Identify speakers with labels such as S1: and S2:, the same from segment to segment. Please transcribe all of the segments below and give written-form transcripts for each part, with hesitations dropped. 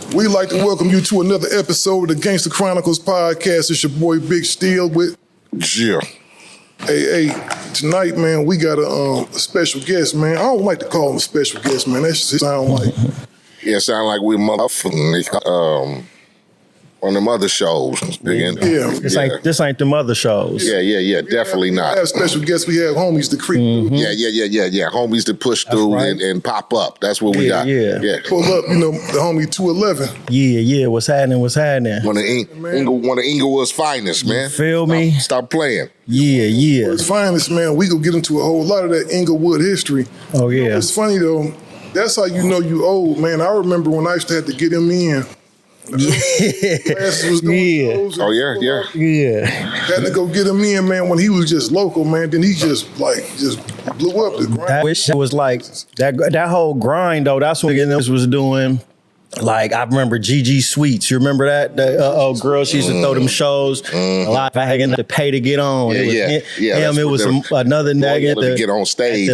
S1: We'd like to welcome you to another episode of the Gangster Chronicles podcast. It's your boy Bigg Steele with
S2: Jill.
S1: Hey, tonight, man, we got a special guest, man. I don't like to call him a special guest, man. That just sound like...
S2: Yeah, sound like we motherfucking on them other shows.
S3: This ain't them other shows.
S2: Yeah, definitely not.
S1: We have special guests. We have homies to creep through.
S2: Yeah. Homies to push through and pop up. That's what we got.
S1: Yeah. Pull up, the homie 211.
S3: Yeah. What's happening?
S2: One of Inglewood's finest, man.
S3: Feel me?
S2: Stop playing.
S3: Yeah.
S1: It's finest, man. We gonna get into a whole lot of that Inglewood history.
S3: Oh, yeah.
S1: It's funny, though. That's how you know you old, man. I remember when I used to have to get him in. Was doing
S2: Oh yeah.
S1: Had to go get him in, man, when he was just local, man. Then he just blew up the grind.
S3: That was like that whole grind though. That's what this was doing. Like I remember Gigi Sweets. You remember that? Girl, she used to throw them shows. A lot of having to pay to get on. It was another nigga
S2: to get on stage.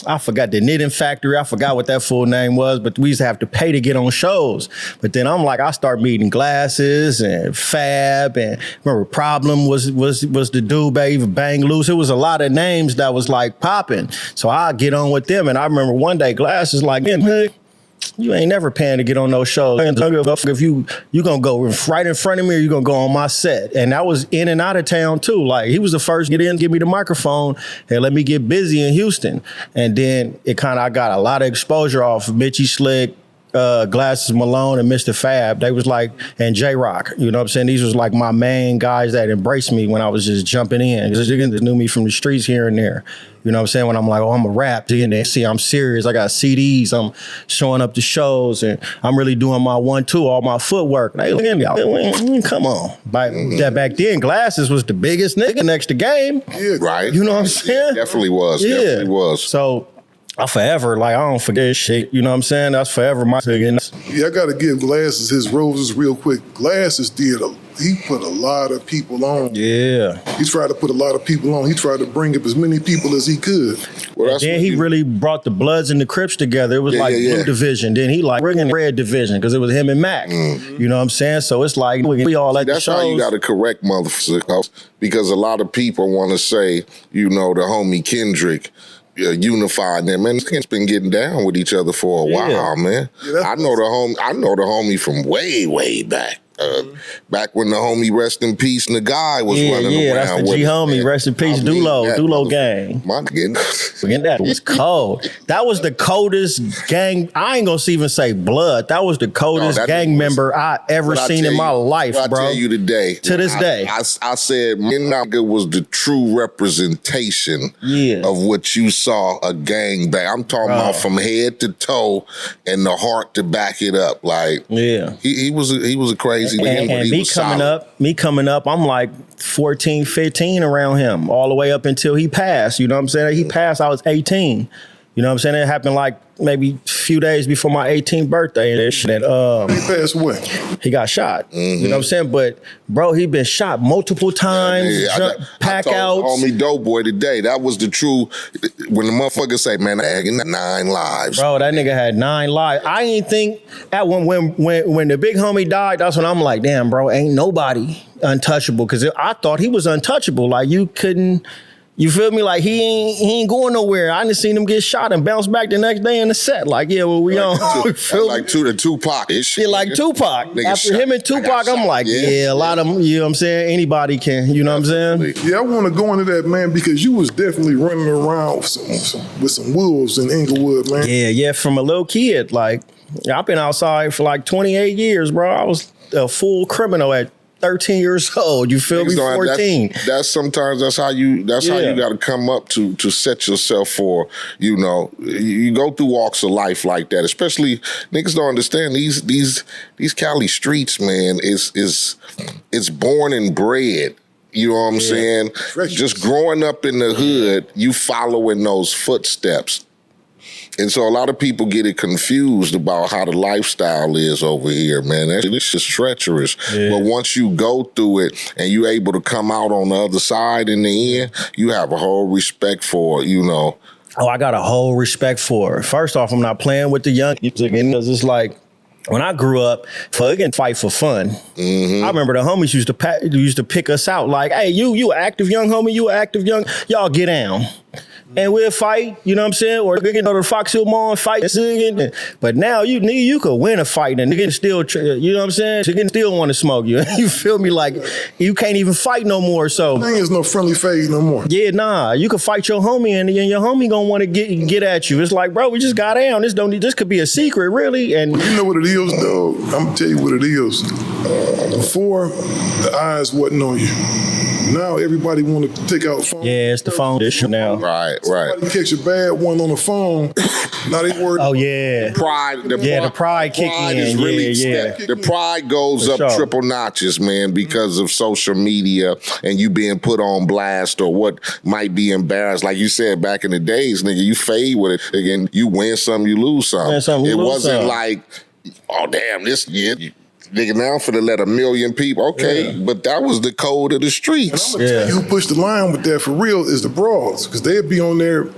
S3: I forgot the knitting factory. I forgot what that full name was, but we used to have to pay to get on shows. But then I'm like, I start meeting Glasses and Fab, and remember Problem was the dude, baby, Bang Loose. It was a lot of names that was like popping. So I get on with them, and I remember one day Glasses like, hey, you ain't never paying to get on those shows. If you gonna go right in front of me or you gonna go on my set. And that was in and out of town too. Like he was the first to get in, give me the microphone, and let me get busy in Houston. And then I got a lot of exposure off of Mitchie Slick, Glasses Malone, and Mr. Fab. They was like, and J-Rock, you know what I'm saying? These was like my main guys that embraced me when I was just jumping in. Because they knew me from the streets here and there. You know what I'm saying? When I'm like, I'm a rap, and they see I'm serious. I got CDs. I'm showing up to shows, and I'm really doing my 1-2, all my footwork. Like, come on. That back then, Glasses was the biggest nigga next to Game.
S1: Yeah,
S2: right.
S3: You know what I'm saying?
S2: Definitely was.
S3: Yeah.
S2: Definitely was.
S3: So I forever, I don't forget shit. You know what I'm saying? That's forever my thing.
S1: Yeah, I gotta give Glasses his roses real quick. Glasses he put a lot of people on.
S3: Yeah.
S1: He tried to put a lot of people on. He tried to bring up as many people as he could.
S3: Well, then he really brought the Bloods and the Crips together. It was Blue Division. Then he bringing Red Division because it was him and Mac. You know what I'm saying? So it's like we all at the shows.
S2: That's how you got to correct motherfuckers, because a lot of people want to say, the homie Kendrick unified them, and it's been getting down with each other for a while, man. Yeah, I know the homie from way back. Back when the homie, rest in peace, Nagai was running around.
S3: Yeah, that's the G homie, rest in peace, Dulow gang.
S2: My goodness.
S3: That was cold. That was the coldest gang. I ain't gonna even say blood. That was the coldest gang member I ever seen in my life, bro.
S2: I tell you today.
S3: To this day.
S2: I said Nigga was the true representation of what you saw a gang bang. I'm talking about from head to toe and the heart to back it up. Like, he was a crazy man, but he was solid.
S3: Me coming up, I'm like 14, 15 around him, all the way up until he passed. You know what I'm saying? He passed, I was 18. You know what I'm saying? It happened like maybe a few days before my 18th birthday. He
S1: passed away.
S3: He got shot. You know what I'm saying? But bro, he been shot multiple times. Pack outs.
S2: Homie Doughboy today. That was the true. When the motherfuckers say, man, I had 9 lives.
S3: Bro, that nigga had 9 lives. I didn't think that when the big homie died, that's when I'm like, damn, bro, ain't nobody untouchable. Because I thought he was untouchable. Like you couldn't. You feel me? Like he ain't going nowhere. I didn't seen him get shot and bounce back the next day in the set. Like, we on.
S2: Like Tupac.
S3: Yeah, like Tupac. After him and Tupac, I'm like, a lot of them, you know what I'm saying? Anybody can, you know what I'm saying?
S1: Yeah, I want to go into that, man, because you was definitely running around with some wolves in Inglewood, man.
S3: Yeah, from a little kid. Like, I've been outside for like 28 years, bro. I was a full criminal at 13 years old, you feel me? 14.
S2: That's how you got to come up to set yourself for, you go through walks of life like that. Especially niggas don't understand these Cali streets, man. It's born and bred. You know what I'm saying? Just growing up in the hood, you following those footsteps. And so a lot of people get it confused about how the lifestyle is over here, man. It's just treacherous. Yeah. But once you go through it and you're able to come out on the other side in the end, you have a whole respect for,
S3: Oh, I got a whole respect for it. First off, I'm not playing with the young music because it's like, when I grew up, fucking fight for fun. I remember the homies used to pick us out like, hey, you active young homie, you active young, y'all get down. And we'll fight, you know what I'm saying? Or we can go to the Fox Hill Mall and fight. But now you could win a fight and nigga still, you know what I'm saying? Nigga still want to smoke you. You feel me? Like you can't even fight no more. So
S1: There ain't no friendly phase no more.
S3: yeah, nah, you could fight your homie and your homie gonna want to get at you. It's like, bro, we just got down. This could be a secret, really. And
S1: You know what it is, though? I'm gonna tell you what it is. Before, the eyes wasn't on you. Now everybody want to take out phone.
S3: yeah, it's the phone issue now.
S2: Right.
S1: Somebody catch a bad one on the phone. Now they worried.
S3: Oh yeah.
S2: The
S3: pride kick in.
S2: is really
S3: Yeah.
S2: The pride goes
S3: For
S2: up
S3: sure.
S2: triple notches, man, because of social media and you being put on blast or what might be embarrassed. Like you said back in the days, nigga, you fade with it. Again, you win some, you lose some.
S3: Win some, you
S2: it
S3: lose
S2: wasn't
S3: some.
S2: like, oh damn, this nigga now finna let 1 million people. Okay, but that was the code of the streets.
S1: I'm gonna tell you who pushed the line with that for real is the broads, because they'd be on there.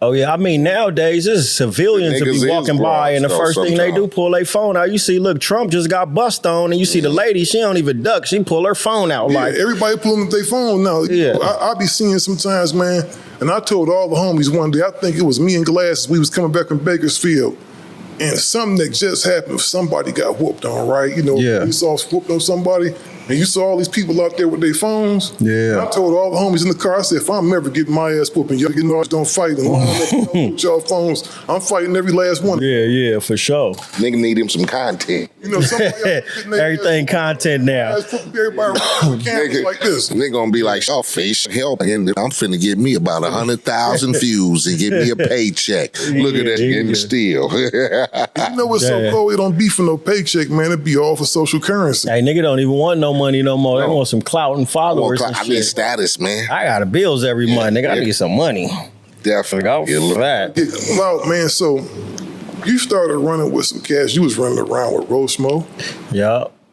S3: Oh yeah, I mean nowadays it's civilians
S2: The
S3: to
S2: niggas
S3: be walking
S2: is
S3: by and the
S2: broads,
S3: first
S2: though,
S3: thing they do
S2: sometimes.
S3: pull their phone out. You see, look, Trump just got bust on, and you see the lady, she don't even duck, she pull her phone out
S1: Yeah,
S3: like.
S1: everybody pulling up their phone now.
S3: Yeah.
S1: I be seeing sometimes, man, and I told all the homies one day, I think it was me and Glasses, we was coming back from Bakersfield, and something that just happened, somebody got whooped on, right? You know,
S3: Yeah.
S1: you saw whooped on somebody, and you saw all these people out there with their phones.
S3: Yeah.
S1: And I told all the homies in the car, I said, if I'm ever getting my ass whooping, y'all getting off, don't fight and line up with y'all phones. I'm fighting every last one.
S3: Yeah, for sure.
S2: Nigga need him some content.
S1: You know, somebody else getting their
S3: Everything content now.
S1: ass whooping, everybody around the cameras like this.
S2: They gonna be like, oh, face help, and I'm finna get me about 100,000 views and get me a paycheck. Look at that getting Steele.
S1: You know what's so
S3: Yeah.
S1: cold? It don't be for no paycheck, man. It be all for social currency.
S3: Hey, nigga don't even want no money no more. They want some clout and followers and
S2: I need
S3: shit.
S2: status, man.
S3: I got bills every month, nigga. I need some money.
S2: Definitely.
S3: Go for that.
S1: Get clout, man. So you started running with some cash. You was running around with Rosemo.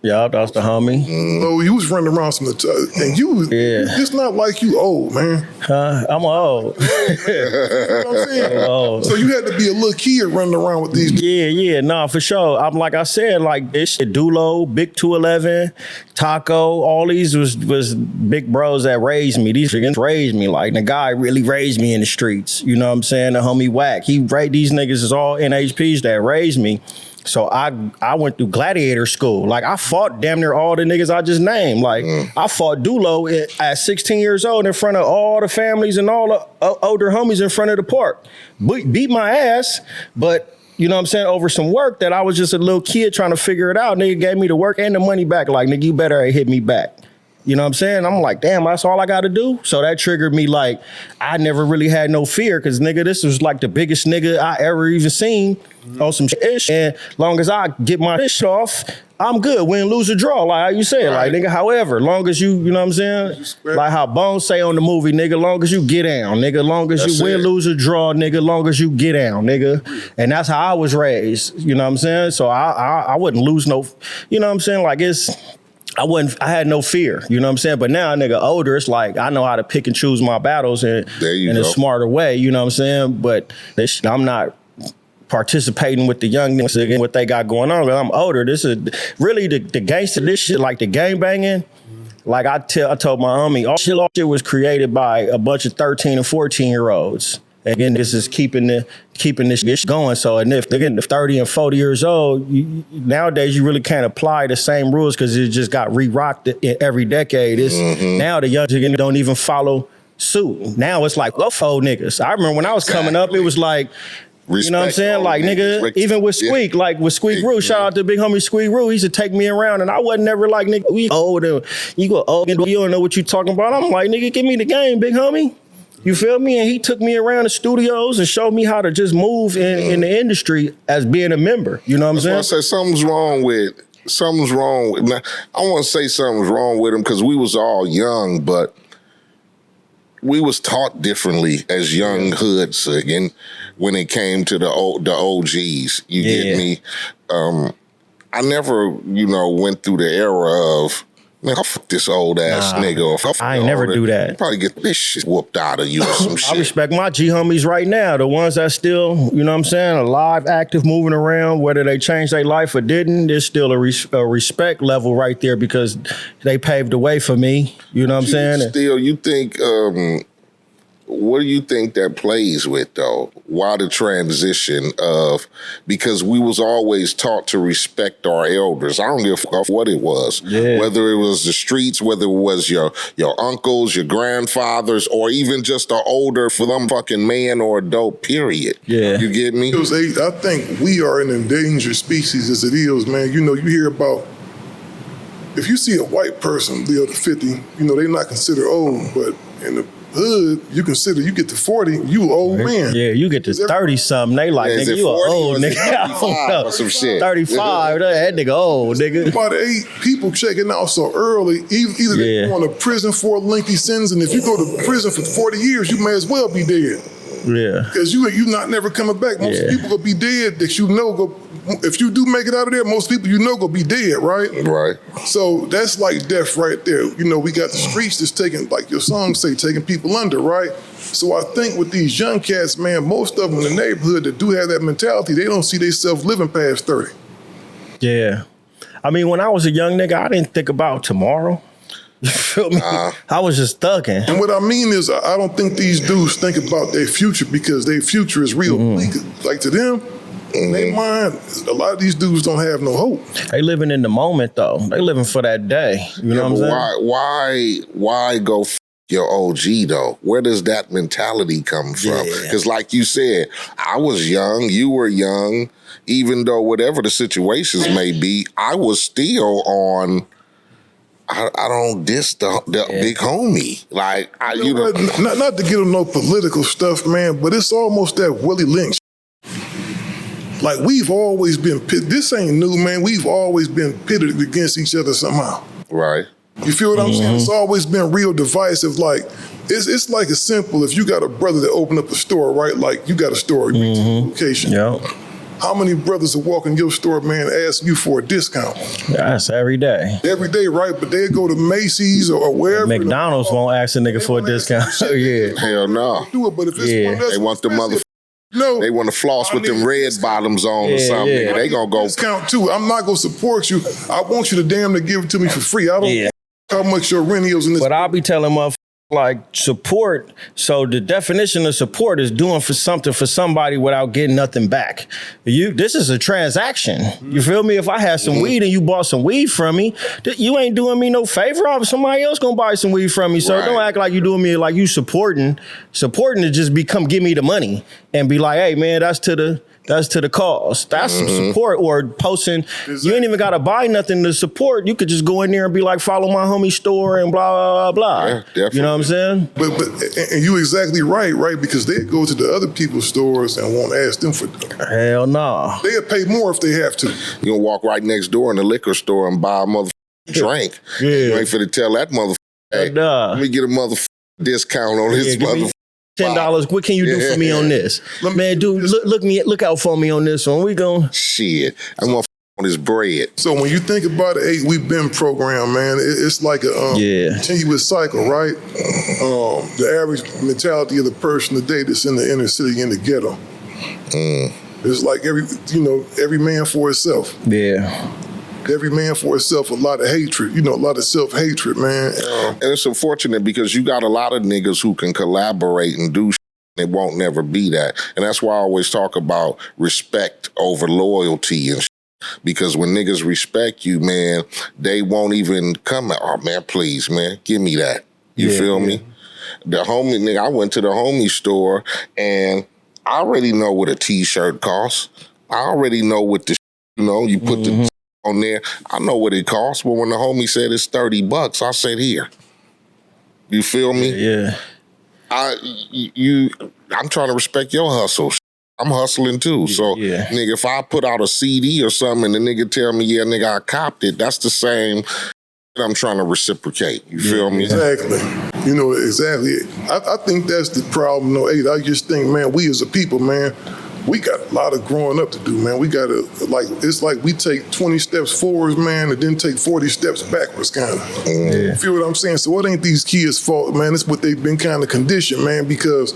S3: Yup, that's the homie.
S1: No, you was running around some, and you,
S3: Yeah.
S1: it's not like you old, man.
S3: Huh? I'm old.
S1: You know what I'm saying?
S3: Oh.
S1: So you had to be a little kid running around with these.
S3: Yeah, nah, for sure. I'm like I said, like this shit, Dulow, Big 211, Taco, all these was big bros that raised me. These niggas raised me. Like the guy really raised me in the streets. You know what I'm saying? The homie Wack. These niggas is all NHPs that raised me. So I went through gladiator school. Like I fought damn near all the niggas I just named. Like I fought Dulow at 16 years old in front of all the families and all the older homies in front of the park. Beat my ass, but you know what I'm saying, over some work that I was just a little kid trying to figure it out. Nigga gave me the work and the money back. Like, nigga, you better hit me back. You know what I'm saying? I'm like, damn, that's all I got to do? So that triggered me. Like, I never really had no fear because, nigga, this was like the biggest nigga I ever even seen on some shit. And long as I get my shit off, I'm good. Win, lose, or draw, like how you say it. Like, nigga, however, long as you know what I'm saying? Like how Bones say on the movie, nigga, long as you get down, nigga, long as you win, lose, or draw, nigga, long as you get down, nigga. And that's how I was raised, you know what I'm saying? So I wouldn't lose no, you know what I'm saying? Like I had no fear, you know what I'm saying? But now, nigga, older, it's like I know how to pick and choose my battles in a smarter way, you know what I'm saying? But I'm not participating with the young niggas and what they got going on. I'm older. This is really the gangster, this shit, like the gang banging. Like I told my homie, all shit was created by a bunch of 13 and 14-year-olds. Again, this is keeping this shit going. So, and if they're getting 30 and 40 years old, nowadays you really can't apply the same rules because it just got re-rocked every decade. Now the young niggas don't even follow suit. Now it's like, old niggas. I remember when I was coming up, it was like, you know what I'm saying? Like, nigga, even with Squeak, like with Squeak Roo, shout out to big homie Squeak Roo, he used to take me around and I wasn't never like, nigga, we old and you go old and you don't know what you talking about. I'm like, nigga, give me the game, big homie. You feel me? And he took me around the studios and showed me how to just move in the industry as being a member. You know what I'm saying?
S2: I say something's wrong with. Now, I want to say something's wrong with him because we was all young, but we was taught differently as young hoods again when it came to the OGs. You get me? I never, went through the era of Man, I fuck this old ass nigga. Or
S3: I ain't never do that.
S2: You probably get this shit whooped out of you or some shit.
S3: I respect my G homies right now, the ones that still, you know what I'm saying, alive, active, moving around, whether they changed their life or didn't, there's still a respect level right there because they paved the way for me, you know what I'm saying?
S2: Still, you think, what do you think that plays with, though? Why the transition of, because we was always taught to respect our elders. I don't give a fuck what it was. Yeah. Whether it was the streets, whether it was your uncles, your grandfathers, or even just an older for them fucking man or adult, period. Yeah. You get me?
S1: I think we are an endangered species as it is, man. You know, you hear about, if you see a white person live to 50, you know, they're not considered old, but in the hood, you consider you get to 40, you an old man.
S3: Yeah, you get to 30-something, they like, nigga, you an old nigga.
S2: Or some shit.
S3: 35, that nigga old, nigga.
S1: About 8 people checking out so early, either they go to prison for a lengthy sentence, and if you go to prison for 40 years, you may as well be dead. Yeah. Because you not never coming back. Most people gonna be dead that you know if you do make it out of there, most people you know gonna be dead, right?
S2: Right.
S1: So that's like death right there. You know, we got the streets that's taking, like your song say, taking people under, right? So I think with these young cats, man, most of them in the neighborhood that do have that mentality, they don't see themselves living past 30.
S3: Yeah. I mean, when I was a young nigga, I didn't think about tomorrow. You feel me? I was just thugging.
S1: And what I mean is, I don't think these dudes think about their future because their future is real bleak. Like to them, in their mind, a lot of these dudes don't have no hope.
S3: They living in the moment though. They living for that day. You know what I'm
S2: saying? Why go your OG though? Where does that mentality come from? Because like you said, I was young, you were young. Even though whatever the situations may be, I was still on. I don't diss the big homie. Like, you know.
S1: Not to get on no political stuff, man, but it's almost that Willie Lynch. Like, we've always been pitted. This ain't new, man. We've always been pitted against each other somehow.
S2: Right.
S1: You feel what I'm saying? It's always been real divisive. Like, it's like as simple if you got a brother that opened up a store, right? Like, you got a store, retail location.
S3: Yeah.
S1: How many brothers will walk in your store, man, ask you for a discount?
S3: That's every day.
S1: Every day, right? But they go to Macy's or wherever.
S3: McDonald's won't ask a nigga for a discount.
S2: Yeah. Hell no.
S1: Do it, but if it's one that's
S2: they want the motherfucker. No, they want to floss with them red bottoms on or something. Yeah. They gonna go
S1: discount too. I'm not gonna support you. I want you to damn to give it to me for free. I don't how much your rent is in this.
S3: But I'll be telling motherfuckers like support. So the definition of support is doing for something for somebody without getting nothing back. This is a transaction. You feel me? If I had some weed and you bought some weed from me, you ain't doing me no favor. Somebody else gonna buy some weed from me. So don't act like you doing me like you supporting. Supporting to just give me the money and be like, hey man, that's to the cause. That's some support. Or posting, you ain't even gotta buy nothing to support. You could just go in there and be like, follow my homie store and blah, blah, blah. Yeah, definitely. You know what I'm saying?
S1: But and you exactly right? Because they go to the other people's stores and won't ask them for
S3: hell no.
S1: They'll pay more if they have to.
S2: You gonna walk right next door in the liquor store and buy a motherfucking drink. Yeah. You ain't finna tell that motherfucker, hey, let me get a motherfucking discount on this motherfucker.
S3: $10. What can you do for me on this? Man, dude, look out for me on this one. We gon'
S2: shit. I'm gonna on his bread.
S1: So when you think about it, Eiht, we've been programmed, man. It's like a continuous cycle, right? The average mentality of the person today that's in the inner city in the ghetto. It's like every man for himself. Yeah. Every man for himself, a lot of hatred, a lot of self-hatred, man.
S2: And it's unfortunate because you got a lot of niggas who can collaborate and do shit. It won't never be that. And that's why I always talk about respect over loyalty and shit. Because when niggas respect you, man, they won't even come, oh man, please, man, give me that. You feel me? The homie, nigga, I went to the homie store and I already know what a t-shirt costs. I already know what the, you put the on there. I know what it costs, but when the homie said it's $30, I said, here. You feel me?
S3: Yeah.
S2: I'm trying to respect your hustle. I'm hustling too. So, nigga, if I put out a CD or something and the nigga tell me, yeah, nigga, I copped it, that's the same I'm trying to reciprocate. You feel me?
S1: Exactly. Exactly. I think that's the problem, Eiht. I just think, man, we as a people, man, we got a lot of growing up to do, man. We got to, like, it's like we take 20 steps forwards, man, and then take 40 steps backwards, kind of. You feel what I'm saying? So it ain't these kids' fault, man. It's what they've been kind of conditioned, man, because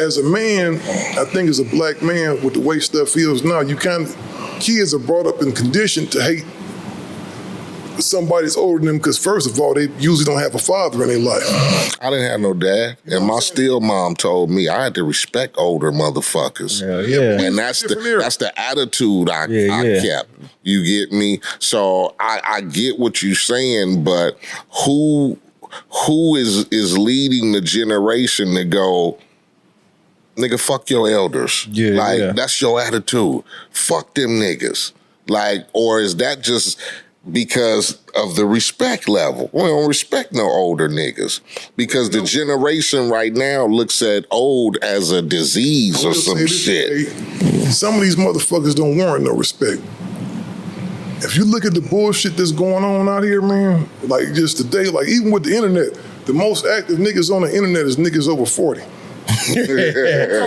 S1: as a man, I think as a black man, with the way stuff feels now, kids are brought up and conditioned to hate somebody's older than them because, first of all, they usually don't have a father in their life.
S2: I didn't have no dad, and my still mom told me I had to respect older motherfuckers. And that's the attitude I kept. You get me? So I get what you're saying, but who is leading the generation to go, nigga, fuck your elders? That's your attitude. Fuck them niggas. Like, or is that just because of the respect level? We don't respect no older niggas because the generation right now looks at old as a disease or some shit.
S1: Some of these motherfuckers don't warrant no respect. If you look at the bullshit that's going on out here, man, like just today, like even with the internet, the most active niggas on the internet is niggas over 40. Talk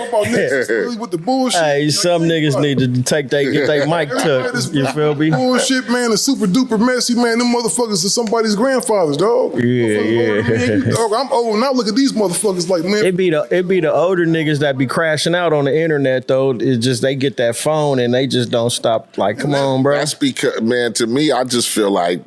S1: about niggas with the bullshit.
S3: Hey, some niggas need to get their mic took. You feel me?
S1: Bullshit, man, is super duper messy, man. Them motherfuckers are somebody's grandfathers, dog. Dog, I'm old now. Look at these motherfuckers, like, man.
S3: It be the older niggas that be crashing out on the internet, though. It's just they get that phone and they just don't stop. Like, come on, bro.
S2: That's because, man, to me, I just feel like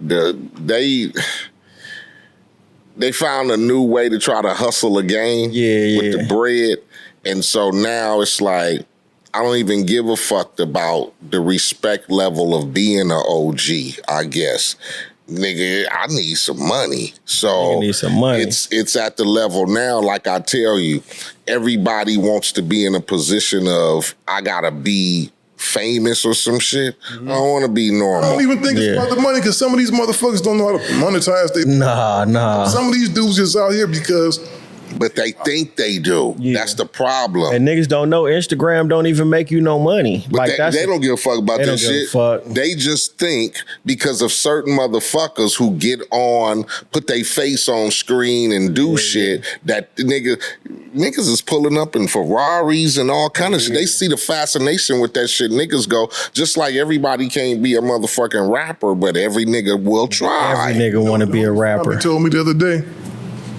S2: they found a new way to try to hustle a game with the bread. And so now it's like, I don't even give a fuck about the respect level of being an OG, I guess. Nigga, I need some money. So it's at the level now, like I tell you, everybody wants to be in a position of, I gotta be famous or some shit. I don't want to be normal.
S1: I don't even think it's about the money because some of these motherfuckers don't know how to monetize their...
S3: Nah.
S1: Some of these dudes just out here because...
S2: But they think they do. That's the problem.
S3: And niggas don't know Instagram don't even make you no money.
S2: But like they don't give a fuck about that shit. They just think because of certain motherfuckers who get on, put their face on screen and do shit, that niggas is pulling up in Ferraris and all kind of shit. They see the fascination with that shit. Niggas go, just like everybody can't be a motherfucking rapper, but every nigga will try.
S3: Every nigga want to be a rapper.
S1: He told me the other day,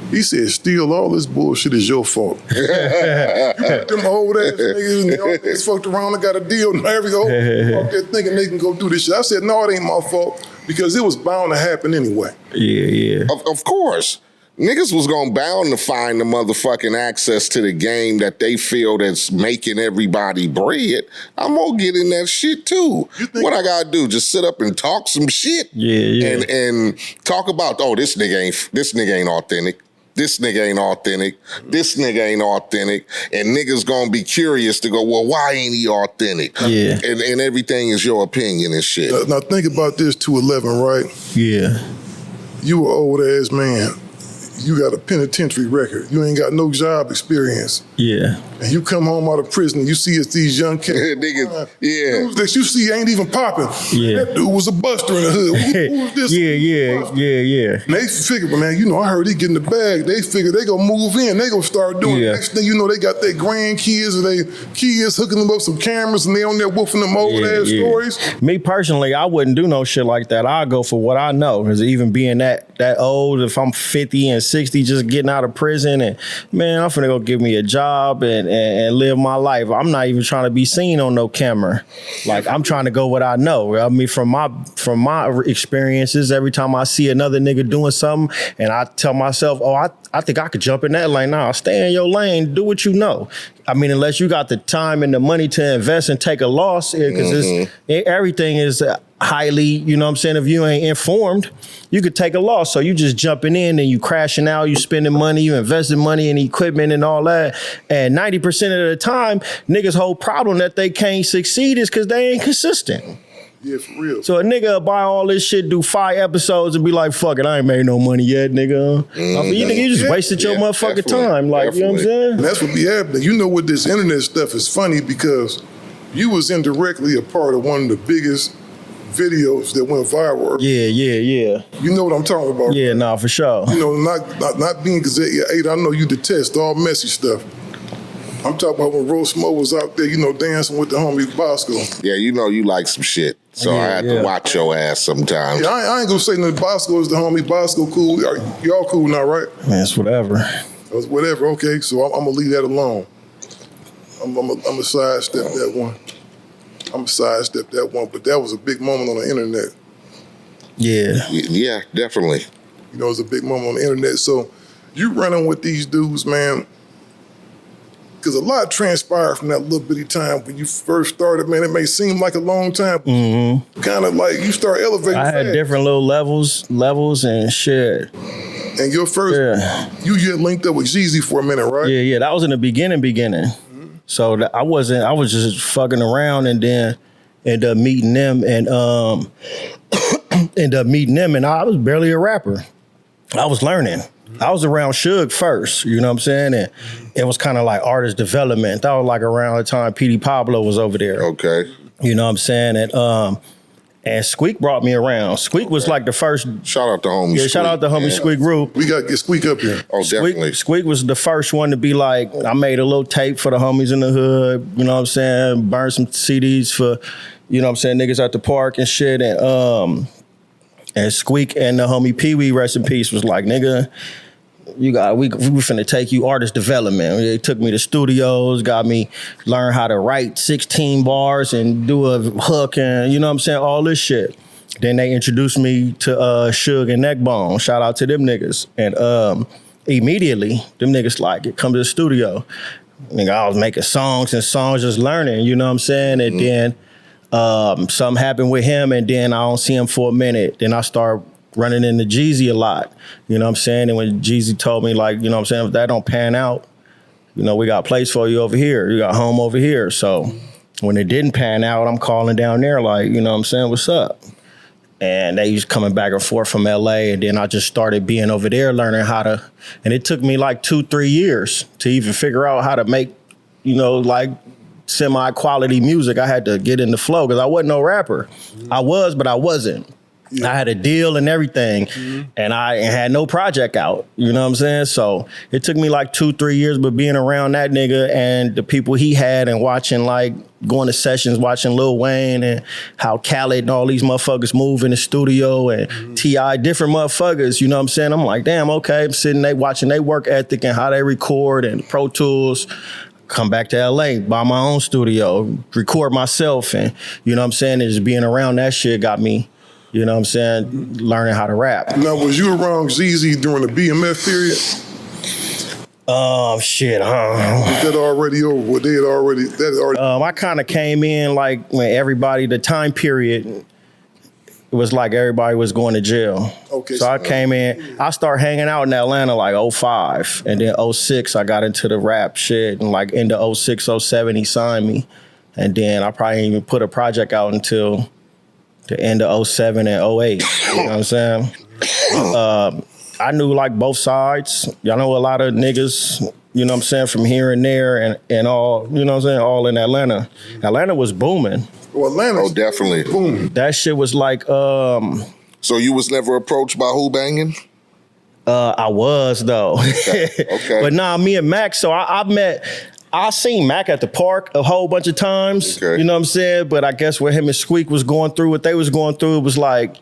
S1: he said, Steele, all this bullshit is your fault. You got them old ass niggas and they all niggas fucked around and got a deal and every old out there thinking they can go do this shit. I said, no, it ain't my fault because it was bound to happen anyway.
S2: Of course. Niggas was bound to find the motherfucking access to the game that they feel that's making everybody bread. I'm gonna get in that shit too. What I gotta do? Just sit up and talk some shit? And talk about, oh, this nigga ain't authentic. This nigga ain't authentic. This nigga ain't authentic. And niggas gonna be curious to go, well, why ain't he authentic? And everything is your opinion and shit.
S1: Now think about this 211, right? You an old ass man. You got a penitentiary record. You ain't got no job experience. And you come home out of prison and you see it's these young cats. Dudes that you see ain't even popping. That dude was a buster in the hood. Who was this? And they figure, man, you know, I heard he getting the bag. They figure they gonna move in. They gonna start doing it. Next thing you know, they got their grandkids or they kids hooking them up some cameras and they on there woofing them old ass stories.
S3: Me personally, I wouldn't do no shit like that. I'll go for what I know. Because even being that old, if I'm 50 and 60, just getting out of prison and, man, I'm finna go give me a job and live my life. I'm not even trying to be seen on no camera. Like, I'm trying to go what I know. I mean, from my experiences, every time I see another nigga doing something and I tell myself, oh, I think I could jump in that lane. Nah, stay in your lane, do what you know. I mean, unless you got the time and the money to invest and take a loss, because everything is highly, you know what I'm saying, if you ain't informed, you could take a loss. So you just jumping in and you crashing out, you spending money, you investing money in equipment and all that. And 90% of the time, niggas' whole problem that they can't succeed is because they ain't consistent.
S1: Yeah, for real.
S3: So a nigga buy all this shit, do 5 episodes and be like, fuck it, I ain't made no money yet, nigga. You just wasted your motherfucking time. Like, you know what I'm saying?
S1: And that's what be happening. You know, with this internet stuff is funny because you was indirectly a part of one of the biggest videos that went viral.
S3: You
S1: know what I'm talking about.
S3: Yeah, nah, for sure.
S1: You know, not being, because Eiht, I know you detest all messy stuff. I'm talking about when Rosemo was out there, you know, dancing with the homie Bosco.
S2: Yeah, you know you like some shit. So I had to watch your ass sometimes.
S1: Yeah, I ain't gonna say nothing. Bosco is the homie. Bosco cool. Y'all cool now, right?
S3: Man, it's whatever.
S1: It's whatever. Okay, so I'm gonna leave that alone. I'm gonna sidestep that one. But that was a big moment on the internet.
S2: Yeah, definitely.
S1: You know, it was a big moment on the internet. So you running with these dudes, man, because a lot transpired from that little bitty time when you first started, man. It may seem like a long time, but kind of like you start elevating.
S3: I had different little levels and shit.
S1: And your first, you get linked up with Jeezy for a minute, right?
S3: Yeah, that was in the beginning. So I was just fucking around and then end up meeting them and I was barely a rapper. I was learning. I was around Suge first, you know what I'm saying? And it was kind of like artist development. That was like around the time P.D. Pablo was over there.
S2: Okay.
S3: You know what I'm saying? And Squeak brought me around. Squeak was like the first.
S2: Shout out to homie Squeak.
S3: Shout out to homie Squeak group.
S1: We got to get Squeak up here.
S2: Oh, definitely.
S3: Squeak was the first one to be like, I made a little tape for the homies in the hood, you know what I'm saying? Burned some CDs for, you know what I'm saying, niggas at the park and shit. And Squeak and the homie Pee Wee, rest in peace, was like, nigga, we finna take you artist development. They took me to studios, got me learn how to write 16 bars and do a hook and, you know what I'm saying, all this shit. Then they introduced me to Suge and Neckbone. Shout out to them niggas. And immediately, them niggas like, come to the studio. Nigga, I was making songs, just learning, you know what I'm saying? And then something happened with him and then I don't see him for a minute. Then I start running into Jeezy a lot, you know what I'm saying? And when Jeezy told me, like, you know what I'm saying, if that don't pan out, you know, we got a place for you over here. You got home over here. So when it didn't pan out, I'm calling down there like, you know what I'm saying, what's up? And they was coming back and forth from LA. And then I just started being over there learning how to, and it took me like 2-3 years to even figure out how to make, you know, like semi-quality music. I had to get in the flow because I wasn't no rapper. I was, but I wasn't. I had a deal and everything, and I had no project out, you know what I'm saying? So it took me like 2-3 years, but being around that nigga and the people he had and watching, like, going to sessions, watching Lil Wayne and how Khaled and all these motherfuckers move in the studio and T.I., different motherfuckers, you know what I'm saying? I'm like, damn, okay, I'm sitting there watching their work ethic and how they record and Pro Tools. Come back to LA, buy my own studio, record myself, and, you know what I'm saying? And just being around that shit got me, you know what I'm saying, learning how to rap.
S1: Now, was you around Jeezy during the BMF period?
S3: Shit.
S1: Was that already over?
S3: I kind of came in like when the time period, it was like everybody was going to jail.
S1: Okay.
S3: So I came in, I started hanging out in Atlanta like 05. And then 06, I got into the rap shit. And like into 06, 07, he signed me. And then I probably didn't even put a project out until the end of 07 and 08, you know what I'm saying? I knew like both sides. Y'all know a lot of niggas, you know what I'm saying, from here and there and all, you know what I'm saying, all in Atlanta. Atlanta was booming.
S1: Well, Atlanta,
S2: oh, definitely.
S1: Booming.
S3: That shit was like,
S2: So you was never approached by Who Banging?
S3: I was though.
S2: Okay.
S3: But nah, me and Mac, so I seen Mac at the park a whole bunch of times, you know what I'm saying? But I guess when him and Squeak was going through what they was going through, it was like,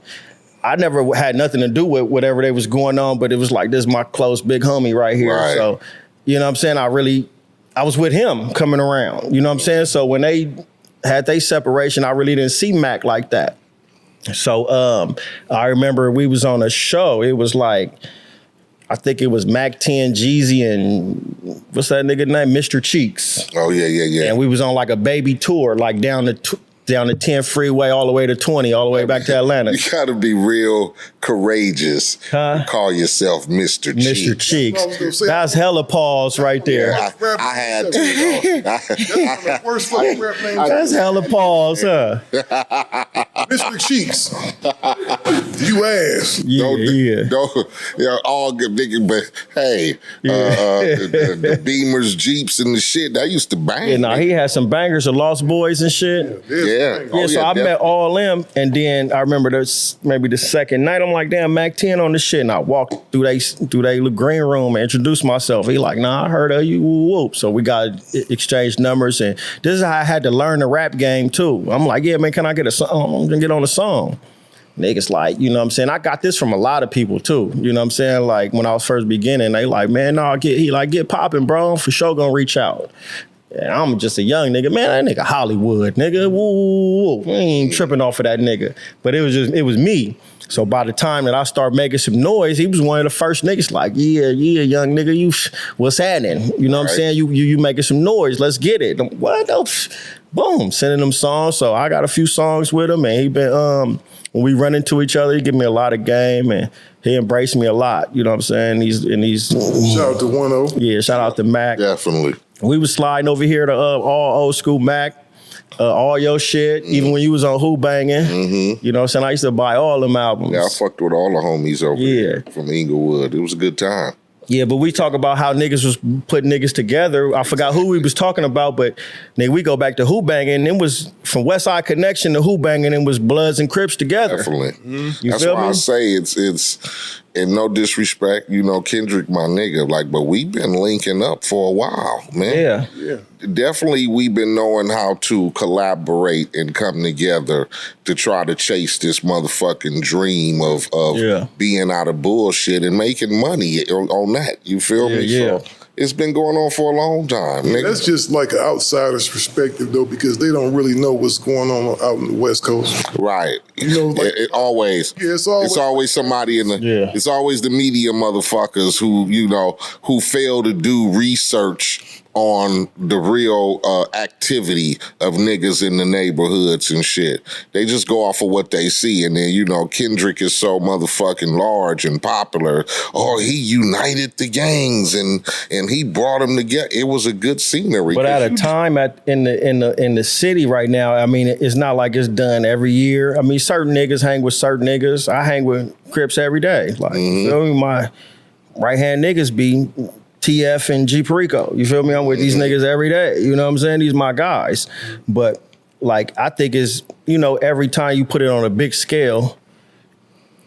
S3: I never had nothing to do with whatever they was going on, but it was like, this is my close big homie right here.
S2: Right.
S3: So, you know what I'm saying? I was with him coming around, you know what I'm saying? So when they had their separation, I really didn't see Mac like that. So I remember we was on a show, it was like, I think it was Mac 10, Jeezy, and what's that nigga name? Mr. Cheeks.
S2: Oh, yeah.
S3: And we was on like a baby tour, like down the 10 freeway all the way to 20, all the way back to Atlanta.
S2: You gotta be real courageous. Call yourself Mr. Cheeks.
S3: Mr. Cheeks. That's hella pause right there.
S2: I had to.
S1: That's the worst fucking rap name.
S3: That's hella pause, huh?
S1: Mr. Cheeks. You ass.
S2: All good niggas, but hey, the Beamers, Jeeps, and the shit, that used to bang.
S3: Yeah, nah, he had some bangers of Lost Boys and shit. So I met all them, and then I remember maybe the second night, I'm like, damn, Mac 10 on this shit, and I walked through they little green room and introduced myself. He like, nah, I heard of you, whoop. So we got exchanged numbers, and this is how I had to learn the rap game too. I'm like, yeah, man, can I get a song? I'm gonna get on a song. Niggas like, you know what I'm saying? I got this from a lot of people too. You know what I'm saying? Like when I was first beginning, they like, man, no, get popping, bro. I'm for sure gonna reach out. And I'm just a young nigga. Man, that nigga Hollywood, nigga. Woo. We ain't tripping off of that nigga. But it was me. So by the time that I started making some noise, he was one of the first niggas like, yeah, young nigga, you what's happening? You know what I'm saying? You making some noise. Let's get it. What? Boom, sending them songs. So I got a few songs with him, and he been when we run into each other, he give me a lot of game, and he embraced me a lot. You know what I'm saying? He's
S1: shout out to 1-0.
S3: Yeah, shout out to Mac.
S2: Definitely.
S3: We was sliding over here to all old school Mac, all your shit, even when you was on Who Banging. You know what I'm saying? I used to buy all them albums.
S2: Yeah, I fucked with all the homies over here from Inglewood. It was a good time.
S3: Yeah, but we talk about how niggas was putting niggas together. I forgot who we was talking about, but nigga, we go back to Who Banging. It was from West Side Connection to Who Banging. It was Bloods and Crips together.
S2: Definitely. That's why I say it's and no disrespect, you know, Kendrick, my nigga, like, but we've been linking up for a while, man.
S3: Yeah.
S2: Definitely we've been knowing how to collaborate and come together to try to chase this motherfucking dream of being out of bullshit and making money on that. You feel me?
S3: Yeah.
S2: So it's been going on for a long time, nigga.
S1: That's just like an outsider's perspective, though, because they don't really know what's going on out in the West Coast.
S2: Right.
S1: You know, like,
S2: it always.
S1: Yeah, it's always
S2: somebody in the. It's always the media motherfuckers who fail to do research on the real activity of niggas in the neighborhoods and shit. They just go off of what they see, and then, you know, Kendrick is so motherfucking large and popular. Oh, he united the gangs and he brought them together. It was a good scenery.
S3: But at a time in the city right now, I mean, it's not like it's done every year. I mean, certain niggas hang with certain niggas. I hang with Crips every day. Like, you know, my right hand niggas be TF and G Perico. You feel me? I'm with these niggas every day. You know what I'm saying? These my guys. But like, I think it's, you know, every time you put it on a big scale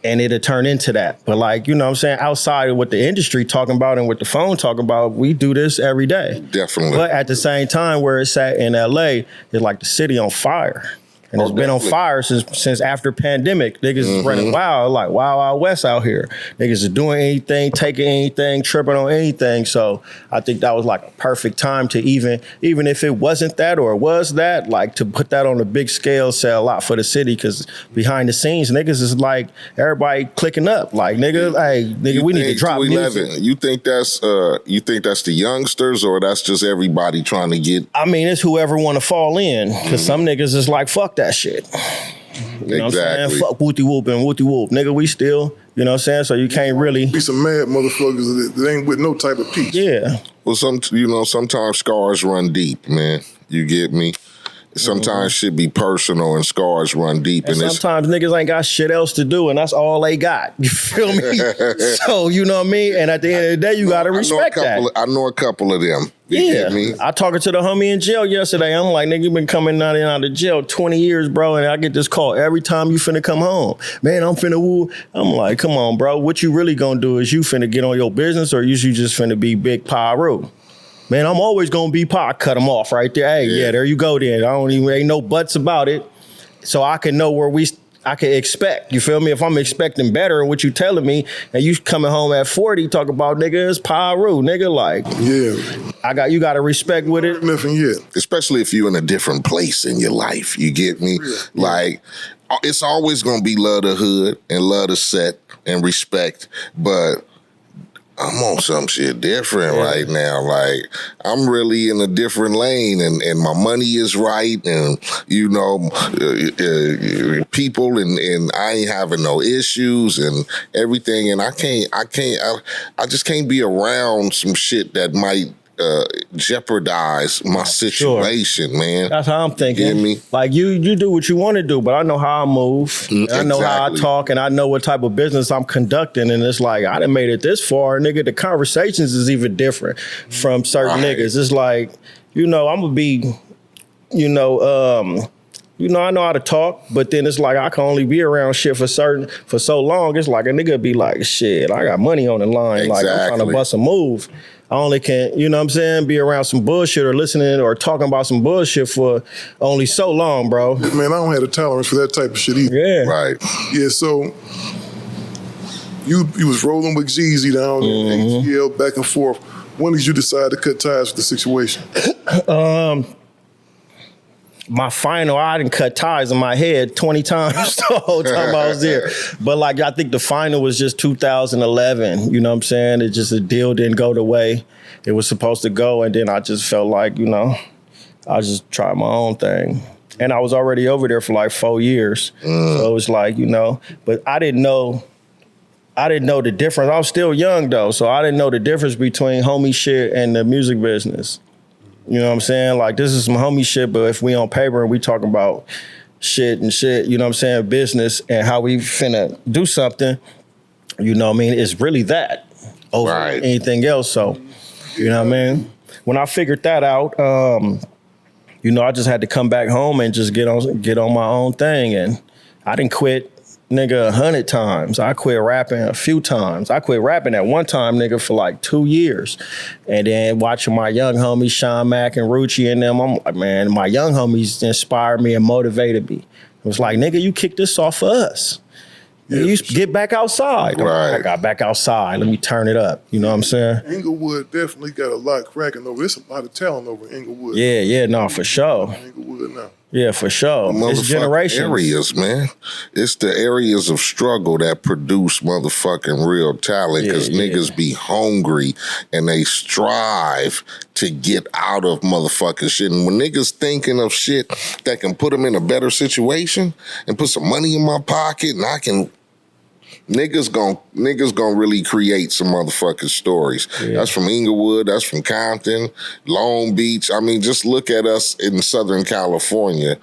S3: and it'll turn into that. But like, you know what I'm saying? Outside of what the industry talking about and what the phone talking about, we do this every day.
S2: Definitely.
S3: But at the same time, where it's at in LA, it's like the city on fire. And it's been on fire since after pandemic. Niggas is running wild, like Wild West out here. Niggas is doing anything, taking anything, tripping on anything. So I think that was like a perfect time to even if it wasn't that or it was that, like to put that on a big scale, sell a lot for the city. Because behind the scenes, niggas is like everybody clicking up. Like nigga, hey, nigga, we need to drop music.
S2: You think that's the youngsters or that's just everybody trying to get?
S3: I mean, it's whoever want to fall in. Because some niggas is like, fuck that shit. You know what I'm saying? Fuck wooty whoop and wooty whoop. Nigga, we still, you know what I'm saying? So you can't really
S1: be some mad motherfuckers that ain't with no type of peace.
S3: Yeah.
S2: Well, sometimes scars run deep, man. You get me? Sometimes shit be personal and scars run deep.
S3: And sometimes niggas ain't got shit else to do and that's all they got. You feel me? So, you know what I mean? And at the end of the day, you got to respect that.
S2: I know a couple of them.
S3: Yeah. I talking to the homie in jail yesterday. I'm like, nigga, you been coming out of jail 20 years, bro, and I get this call every time you finna come home. Man, I'm finna woo. I'm like, come on, bro. What you really gonna do is you finna get on your business or you just finna be Big Pyro? Man, I'm always gonna be Pa. Cut him off right there. Hey, yeah, there you go then. Ain't no buts about it. So I can know where I can expect. You feel me? If I'm expecting better and what you telling me, and you coming home at 40, talk about nigga, it's Pyro, nigga. Like, yeah, you got to respect with it.
S1: Nothing yet.
S2: Especially if you're in a different place in your life. You get me? Yeah. Like, it's always gonna be love the hood and love the set and respect, but I'm on some shit different right now. Like, I'm really in a different lane and my money is right and, you know, people and I ain't having no issues and everything. And I just can't be around some shit that might jeopardize my situation, man.
S3: That's how I'm thinking.
S2: You get me?
S3: Like you do what you want to do, but I know how I move. And I know how I talk, and I know what type of business I'm conducting. And it's like, I done made it this far, nigga. The conversations is even different from certain niggas. It's like, I'm gonna be, I know how to talk, but then it's like I can only be around shit for so long. It's like a nigga be like, shit, I got money on the line. Like I'm trying to bust a move. I only can, be around some bullshit or listening or talking about some bullshit for only so long, bro.
S1: Man, I don't have the tolerance for that type of shit either.
S3: Yeah.
S2: Right.
S1: Yeah, so you was rolling with Jeezy down in ATL back and forth. When did you decide to cut ties with the situation?
S3: My final, I didn't cut ties in my head 20 times the whole time I was there. But like, I think the final was just 2011. You know what I'm saying? It just, the deal didn't go the way it was supposed to go. And then I just felt like, I just tried my own thing. And I was already over there for like 4 years. So it was like, but I didn't know the difference. I was still young though. So I didn't know the difference between homie shit and the music business. You know what I'm saying? Like, this is some homie shit, but if we on paper and we talking about shit, business and how we finna do something, it's really that over anything else. So, you know what I mean? When I figured that out, I just had to come back home and just get on my own thing. And I didn't quit, nigga, 100 times. I quit rapping a few times. I quit rapping at one time, nigga, for like 2 years. And then watching my young homies, Sean Mack and Rucci and them, I'm like, man, my young homies inspired me and motivated me. It was like, nigga, you kicked this off for us. Yeah, you get back outside.
S2: Right.
S3: I got back outside. Let me turn it up. You know what I'm saying?
S1: Inglewood definitely got a lot cracking over. There's a lot of talent over Inglewood.
S3: Yeah, no, for sure.
S1: Inglewood now.
S3: Yeah, for sure. It's generations.
S2: Areas, man. It's the areas of struggle that produce motherfucking real talent because niggas be hungry and they strive to get out of motherfucking shit. And when niggas thinking of shit that can put them in a better situation and put some money in my pocket and I can... Niggas gon' really create some motherfucking stories. Yeah. That's from Inglewood, that's from Compton, Long Beach. I mean, just look at us in Southern California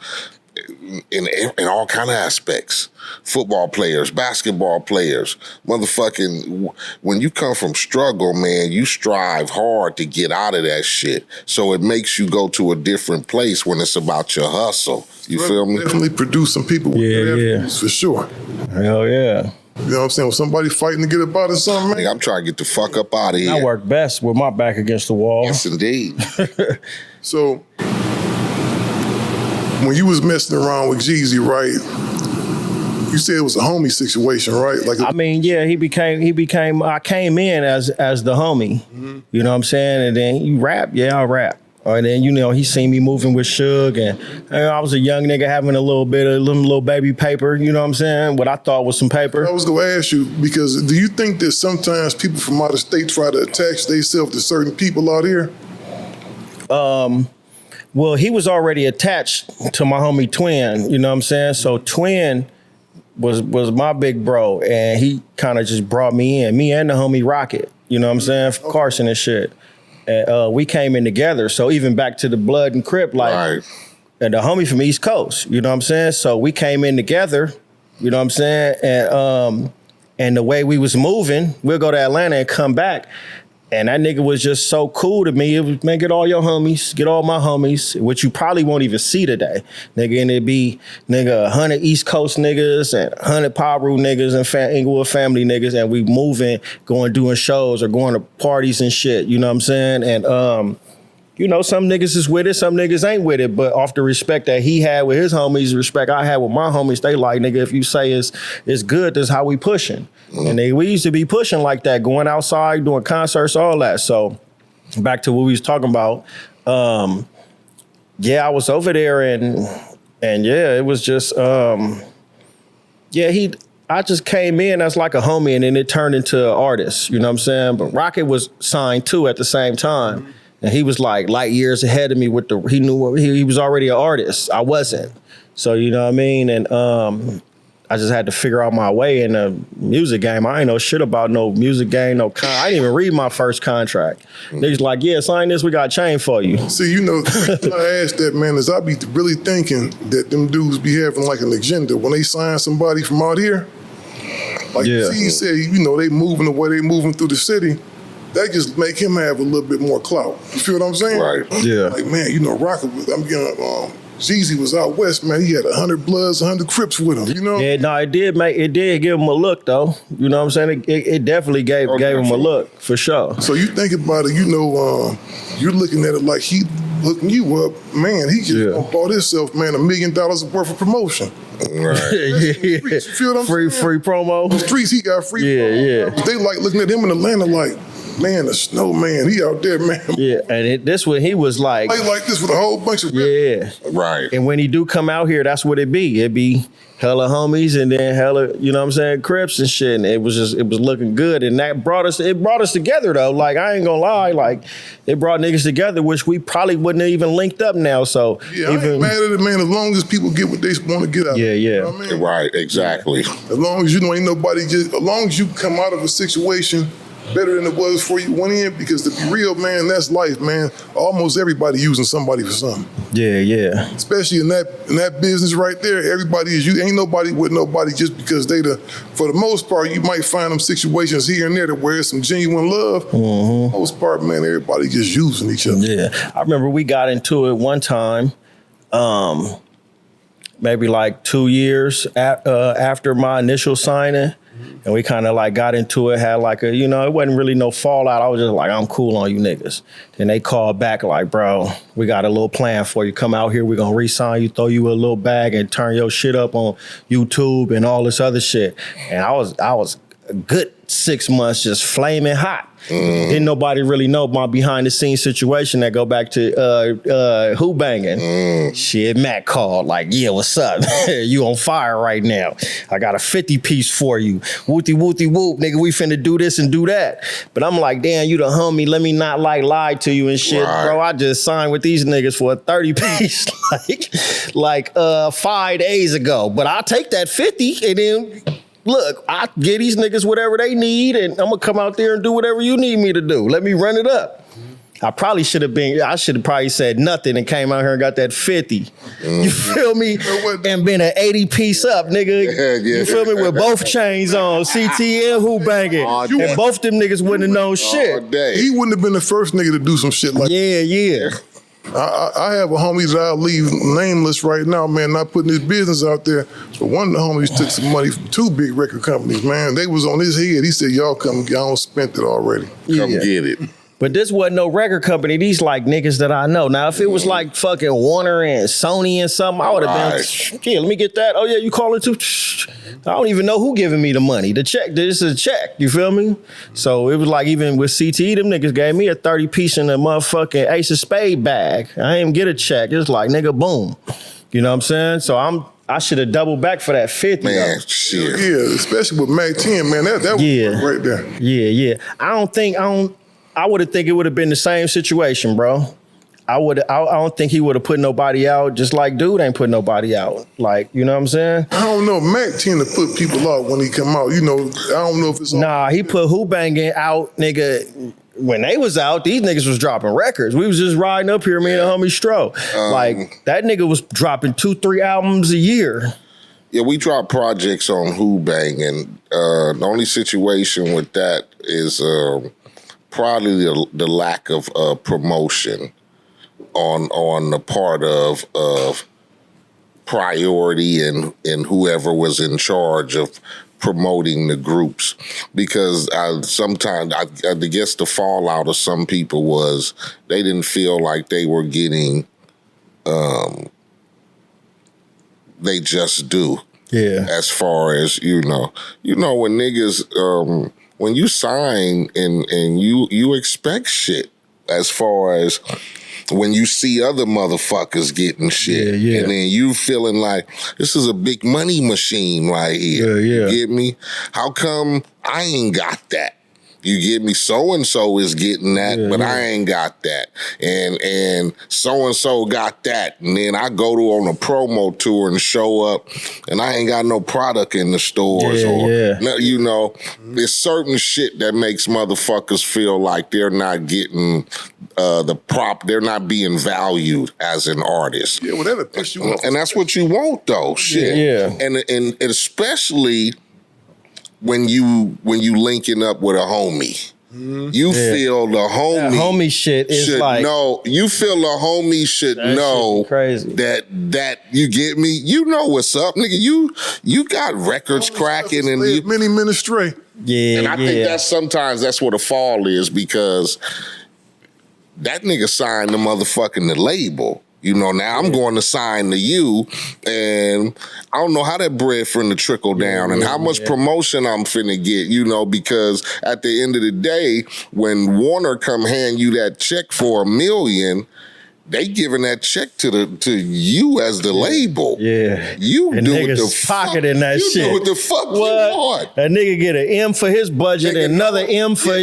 S2: in all kind of aspects. Football players, basketball players, motherfucking, when you come from struggle, man, you strive hard to get out of that shit. So it makes you go to a different place when it's about your hustle. You feel me?
S1: Definitely produce some people with attributes for sure.
S3: Hell yeah.
S1: You know what I'm saying? When somebody fighting to get up out of something, man.
S2: I'm trying to get the fuck up out of here.
S3: I work best with my back against the wall.
S2: Yes, indeed.
S1: So, when you was messing around with Jeezy, right? You said it was a homie situation, right? Like,
S3: he became. I came in as the homie. Mm-hmm. You know what I'm saying? And then you rap, I rap. And then, he seen me moving with Suge, and I was a young nigga having a little bit of little baby paper, you know what I'm saying? What I thought was some paper.
S1: I was gonna ask you, because do you think that sometimes people from out of state try to attach themselves to certain people out here?
S3: Well, he was already attached to my homie Twin, you know what I'm saying? So Twin was my big bro, and he kind of just brought me in, me and the homie Rocket, you know what I'm saying? Okay. Carson and shit. And we came in together. So even back to the Blood and Crip, and the homie from East Coast, you know what I'm saying? So we came in together, you know what I'm saying? And the way we was moving, we'll go to Atlanta and come back. And that nigga was just so cool to me. It was, man, get all your homies, get all my homies, which you probably won't even see today. Nigga, and it'd be, 100 East Coast niggas and 100 Paru niggas and Inglewood family niggas, and we moving, doing shows or going to parties and shit, you know what I'm saying? And, some niggas is with it, some niggas ain't with it, but off the respect that he had with his homies, the respect I had with my homies, they like, nigga, if you say it's good, that's how we pushing. Mm-hmm. And we used to be pushing like that, going outside, doing concerts, all that. So back to what we was talking about, I was over there and it was just, I just came in as like a homie and then it turned into an artist, you know what I'm saying? But Rocket was signed too at the same time. Mm-hmm. And he was like light years ahead of me he knew he was already an artist. I wasn't. So, you know what I mean? And I just had to figure out my way in the music game. I ain't know shit about no music game, I didn't even read my first contract. Niggas like, yeah, sign this, we got a chain for you.
S1: See, you know, when I ask that, man, is I be really thinking that them dudes be having like an agenda when they sign somebody from out here. Like he said, you know, they moving the way they moving through the city. That just make him have a little bit more clout. You feel what I'm saying?
S2: Right.
S3: Yeah.
S1: Like, man, you know, rocking with, I'm getting, Jeezy was out west, man. He had 100 Bloods, 100 Crips with him, you know?
S3: Yeah, no, it did give him a look, though. You know what I'm saying? It definitely gave him a look, for sure.
S1: So you think about it, you know, you're looking at it like he hooking you up. Man, he just bought himself, man, $1 million worth of promotion.
S2: Right.
S1: You feel what I'm saying?
S3: Free promo.
S1: The streets, he got free promo.
S3: Yeah.
S1: They like looking at him in Atlanta like, man, the snowman, he out there, man.
S3: Yeah, and this when he was like,
S1: Play like this with a whole bunch of
S2: Right.
S3: And when he do come out here, that's what it be. It be hella homies and then hella, you know what I'm saying, Crips and shit. And it was looking good. And that brought us together though. Like, I ain't gonna lie, like it brought niggas together, which we probably wouldn't have even linked up now. So
S1: I ain't mad at it, man, as long as people get what they want to get out of it. You know what I mean?
S2: Right, exactly.
S1: As long as you know ain't nobody as long as you come out of a situation better than it was before you went in, because to be real, man, that's life, man. Almost everybody using somebody for something.
S3: Yeah.
S1: Especially in that business right there, everybody is you. Ain't nobody with nobody just because for the most part, you might find them situations here and there where there's some genuine love. For the most part, man, everybody just using each other.
S3: Yeah. I remember we got into it one time, maybe like 2 years after my initial signing. And we kind of like got into it, had like it wasn't really no fallout. I was just like, I'm cool on you niggas. Then they called back like, bro, we got a little plan for you. Come out here, we're gonna re-sign you, throw you a little bag and turn your shit up on YouTube and all this other shit. And I was a good 6 months just flaming hot. Didn't nobody really know my behind the scenes situation. That go back to who banging. Shit, Matt called like, yeah, what's up? You on fire right now. I got a 50 piece for you. Wooty wooty whoop, nigga, we finna do this and do that. But I'm like, damn, you the homie, let me not like lie to you and shit. Right. Bro, I just signed with these niggas for a 30 piece like 5 days ago. But I'll take that 50 and then look, I give these niggas whatever they need, and I'm gonna come out there and do whatever you need me to do. Let me run it up. I should have probably said nothing and came out here and got that 50. You feel me? And been an 80 piece up, nigga. You feel me? With both chains on, CT and who banging. And both them niggas wouldn't have known shit.
S1: He wouldn't have been the first nigga to do some shit like that.
S3: Yeah.
S1: I have a homie that I'll leave nameless right now, man, not putting his business out there. But one of the homies took some money from 2 big record companies, man. They was on his head. He said, y'all come, y'all spent it already.
S2: Come get it.
S3: But this wasn't no record company. These like niggas that I know. Now, if it was like fucking Warner and Sony and something, I would have been, yeah, let me get that. Oh yeah, you calling too? I don't even know who giving me the money. The check, this is a check. You feel me? So it was like even with CTE, them niggas gave me a 30 piece in a motherfucking Ace of Spade bag. I didn't even get a check. It's like, nigga, boom. You know what I'm saying? So I should have doubled back for that 50.
S2: Man, shit.
S1: Yeah, especially with Mac 10, man. That was right there.
S3: Yeah. I would have think it would have been the same situation, bro. I don't think he would have put nobody out, just like dude ain't put nobody out. Like, you know what I'm saying?
S1: I don't know. Mac tend to put people out when he come out. You know, I don't know if it's
S3: Nah, he put Who Banging out, nigga. When they was out, these niggas was dropping records. We was just riding up here, me and the homie Stro. Like, that nigga was dropping 2-3 albums a year.
S2: Yeah, we drop projects on Who Banging. The only situation with that is probably the lack of promotion on the part of Priority and whoever was in charge of promoting the groups, because sometimes I guess the fallout of some people was they didn't feel like they were getting they just do.
S3: Yeah.
S2: As far as when niggas when you sign and you expect shit, as far as when you see other motherfuckers getting shit, and then you feeling like this is a big money machine right here. You get me? How come I ain't got that? You get me? So-and-so is getting that, but I ain't got that. And so-and-so got that. And then I go on a promo tour and show up, and I ain't got no product in the stores. You know, there's certain shit that makes motherfuckers feel like they're not getting they're not being valued as an artist.
S1: Yeah, well, that'll piss you off.
S2: And that's what you want, though. Shit.
S3: Yeah.
S2: And especially when you linking up with a homie. You feel the homie.
S3: That homie shit is like
S2: you feel the homie should know
S3: crazy.
S2: that you get me. You know what's up, nigga. You got records cracking and
S1: many men astray.
S3: Yeah,
S2: and I think sometimes that's what a fall is, because that nigga signed the motherfucking label. You know, now I'm going to sign to you, and I don't know how that bread finna trickle down and how much promotion I'm finna get, you know, because at the end of the day, when Warner come hand you that check for $1 million, they giving that check to you as the label.
S3: Yeah.
S2: You
S3: and
S2: do what
S3: niggas
S2: the fuck.
S3: pocketing that
S2: you
S3: shit.
S2: do what the fuck you want.
S3: That nigga get an M for his budget
S2: Nigga,
S3: and another M for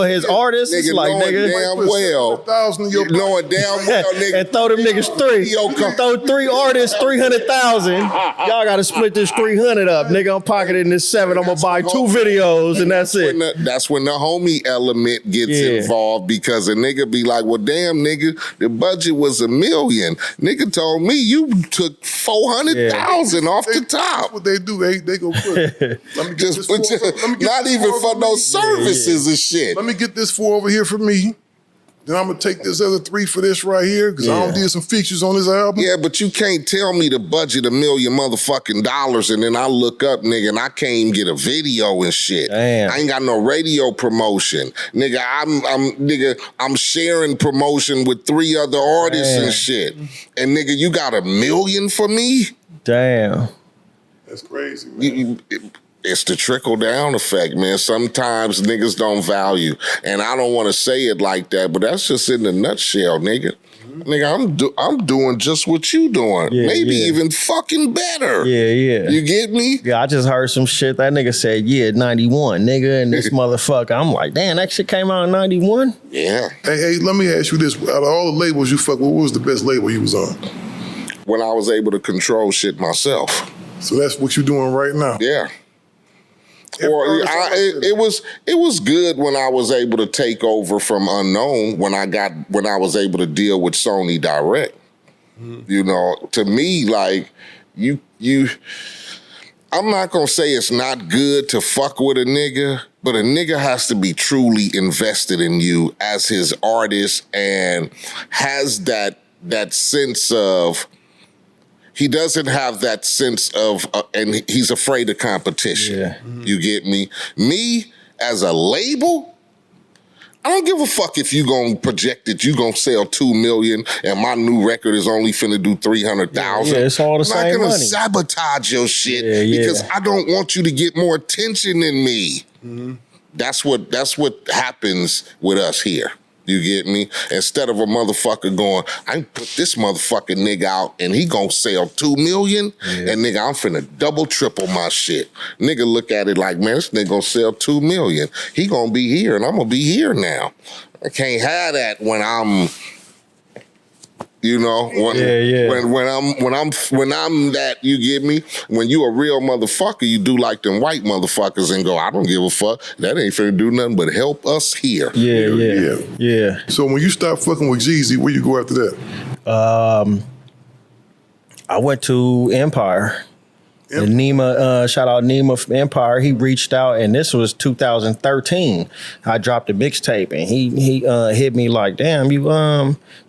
S3: his artist. It's like,
S2: knowing damn well, knowing damn well, nigga.
S3: And throw them niggas three. Throw 3 artists, 300,000. Y'all gotta split this 300 up. Nigga, I'm pocketing this 7. I'm gonna buy 2 videos and that's it.
S2: That's when the homie element gets involved, because a nigga be like, well, damn, nigga, the budget was $1 million. Nigga told me you took 400,000 off the top.
S1: That's what they do. They go put. Let me get this
S2: not even for no services and shit.
S1: Let me get this 4 over here for me. Then I'm gonna take this other 3 for this right here, because I don't did some features on this album.
S2: Yeah, but you can't tell me to budget $1 million motherfucking dollars, and then I look up, nigga, and I can't even get a video and shit.
S3: Damn.
S2: I ain't got no radio promotion, nigga. I'm sharing promotion with 3 other artists and shit, and nigga, you got $1 million for me?
S3: Damn.
S1: That's crazy, man.
S2: It's the trickle down effect, man. Sometimes niggas don't value, and I don't want to say it like that, but that's just in a nutshell, nigga. Nigga, I'm doing just what you doing, maybe even fucking better.
S3: Yeah.
S2: You get me?
S3: Yeah, I just heard some shit. That nigga said, 91, nigga, and this motherfucker. I'm like, damn, that shit came out in 91?
S2: Yeah.
S1: Hey, let me ask you this. Out of all the labels you fuck with, what was the best label you was on?
S2: When I was able to control shit myself.
S1: So that's what you're doing right now?
S2: Yeah. It was good when I was able to take over from Unknown, when I was able to deal with Sony direct. You know, to me, like you I'm not gonna say it's not good to fuck with a nigga, but a nigga has to be truly invested in you as his artist and has that sense of. He doesn't have that sense of, and he's afraid of competition. Yeah. You get me? Me, as a label, I don't give a fuck if you gonna project that you gonna sell 2 million and my new record is only finna do 300,000.
S3: Yeah, it's all the same money.
S2: I'm not gonna sabotage your shit because I don't want you to get more attention than me. That's what happens with us here. You get me? Instead of a motherfucker going, I put this motherfucking nigga out and he gonna sell 2 million, and nigga, I'm finna double, triple my shit. Nigga look at it like, man, this nigga gonna sell 2 million. He gonna be here and I'm gonna be here now. I can't have that when I'm, you know, when I'm that, you get me? When you a real motherfucker, you do like them white motherfuckers and go, I don't give a fuck. That ain't finna do nothing but help us here.
S3: Yeah.
S1: So when you stop fucking with Jeezy, where you go after that?
S3: I went to Empire. And Nima, shout out Nima from Empire. He reached out, and this was 2013. I dropped a mixtape, and he hit me like, "Damn, you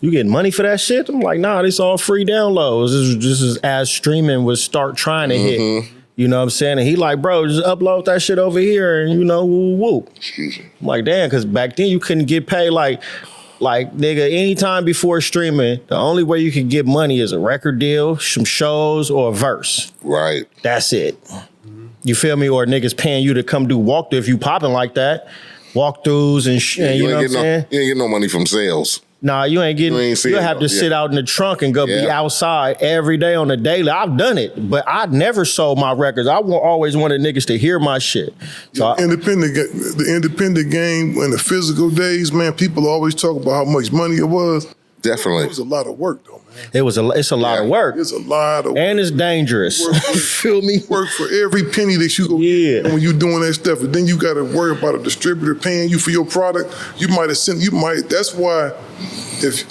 S3: getting money for that shit?" I'm like, "Nah, this all free downloads. This is as streaming was start trying to hit." You know what I'm saying? And he like, "Bro, just upload that shit over here, and you know, woo woo." I'm like, "Damn," because back then you couldn't get paid like nigga, anytime before streaming, the only way you could get money is a record deal, some shows, or a verse.
S2: Right.
S3: That's it. You feel me? Or niggas paying you to come do walkthrough if you popping like that. Walkthroughs and shit, you know what I'm saying?
S2: You ain't get no money from sales.
S3: Nah, you ain't getting. You have to sit out in the trunk and go be outside every day on the daily. I've done it, but I never sold my records. I always wanted niggas to hear my shit. So
S1: the independent game and the physical days, man. People always talk about how much money it was.
S2: Definitely,
S1: it was a lot of work, though, man.
S3: It's a lot of work.
S1: It's a lot of work.
S3: And it's dangerous. Feel me?
S1: Work for every penny that you go get when you doing that stuff. And then you got to worry about a distributor paying you for your product. You might have sent. That's why if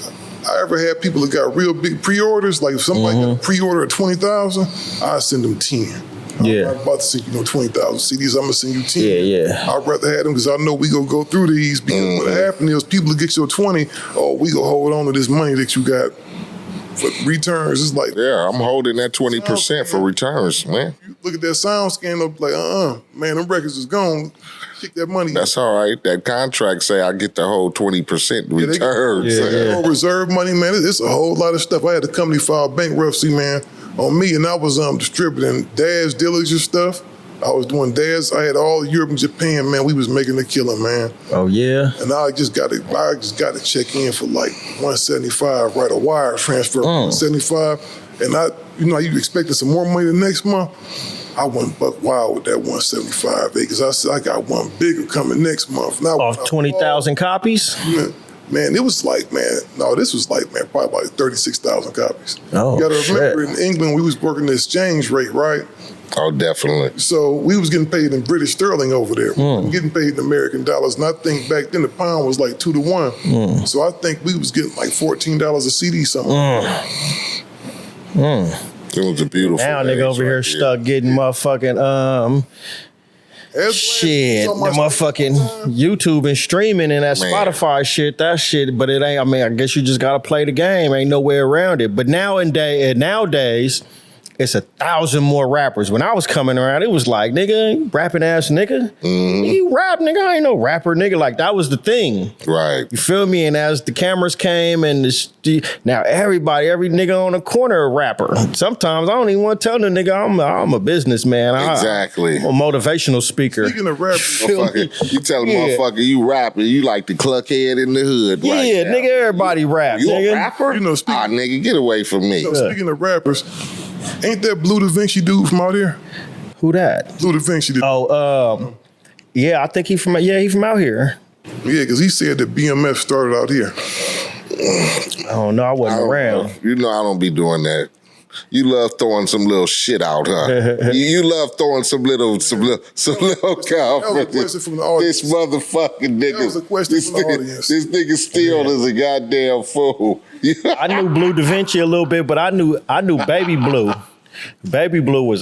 S1: I ever had people that got real big pre-orders, like if somebody got a pre-order at 20,000, I send them 10.
S3: Yeah.
S1: I'm about to send 20,000 CDs. I'm gonna send you 10.
S3: Yeah.
S1: I'd rather have them because I know we gonna go through these. Because what happened is people that get your 20, we gonna hold on to this money that you got for returns. It's like
S2: I'm holding that 20% for returns, man.
S1: You look at that sound scan up like, man, them records is gone. Kick that money.
S2: That's all right. That contract say I get the whole 20% returns.
S1: Reserve money, man. It's a whole lot of stuff. I had the company file bankruptcy, man, on me, and I was distributing Dad's Dillinger stuff. I was doing Dad's. I had all Europe and Japan, man. We was making a killing, man.
S3: Oh yeah.
S1: And I just got to check in for like $175, right? A wire transfer, $175, and you expected some more money the next month. I went buck wild with that 175 because I said I got one bigger coming next month. Now,
S3: off 20,000 copies.
S1: Man, it was like, this was like, probably like 36,000 copies.
S3: Oh,
S1: you got to remember, in England, we was working the exchange rate, right?
S2: Oh, definitely.
S1: So we was getting paid in British sterling over there. We were getting paid in American dollars. And I think back then the pound was like 2 to 1. So I think we was getting like $14 a CD something.
S2: It was a beautiful
S3: Now nigga over here stuck getting motherfucking shit, the motherfucking YouTube and streaming and that Spotify shit, that shit. But it ain't. I mean, I guess you just gotta play the game. Ain't no way around it. But nowadays, it's 1,000 more rappers. When I was coming around, it was like, nigga, you rapping ass nigga. You rap, nigga. I ain't no rapper, nigga. Like, that was the thing.
S2: Right.
S3: You feel me? And as the cameras came and now every nigga on the corner a rapper. Sometimes I don't even want to tell the nigga I'm a businessman.
S2: Exactly.
S3: I'm a motivational speaker.
S1: Speaking of rappers,
S2: you tell a motherfucker you rapping, you like the cluckhead in the hood.
S3: Yeah, right, nigga, everybody rap.
S2: You
S3: nigga.
S2: A rapper? Nigga, get away from me.
S1: Speaking of rappers, ain't that Blue Da Vinci dude from out here?
S3: Who that?
S1: Blue Da Vinci dude.
S3: Yeah, I think he from out here.
S1: Yeah, because he said that BMF started out here.
S3: I don't know. I wasn't around.
S2: You know I don't be doing that. You love throwing some little shit out, huh? you love throwing some little confidence.
S1: That was a question from the audience.
S2: This motherfucking nigga.
S1: That was a question from the audience.
S2: This nigga still is a goddamn fool.
S3: I knew Blue Da Vinci a little bit, but I knew Baby Blue. Baby Blue was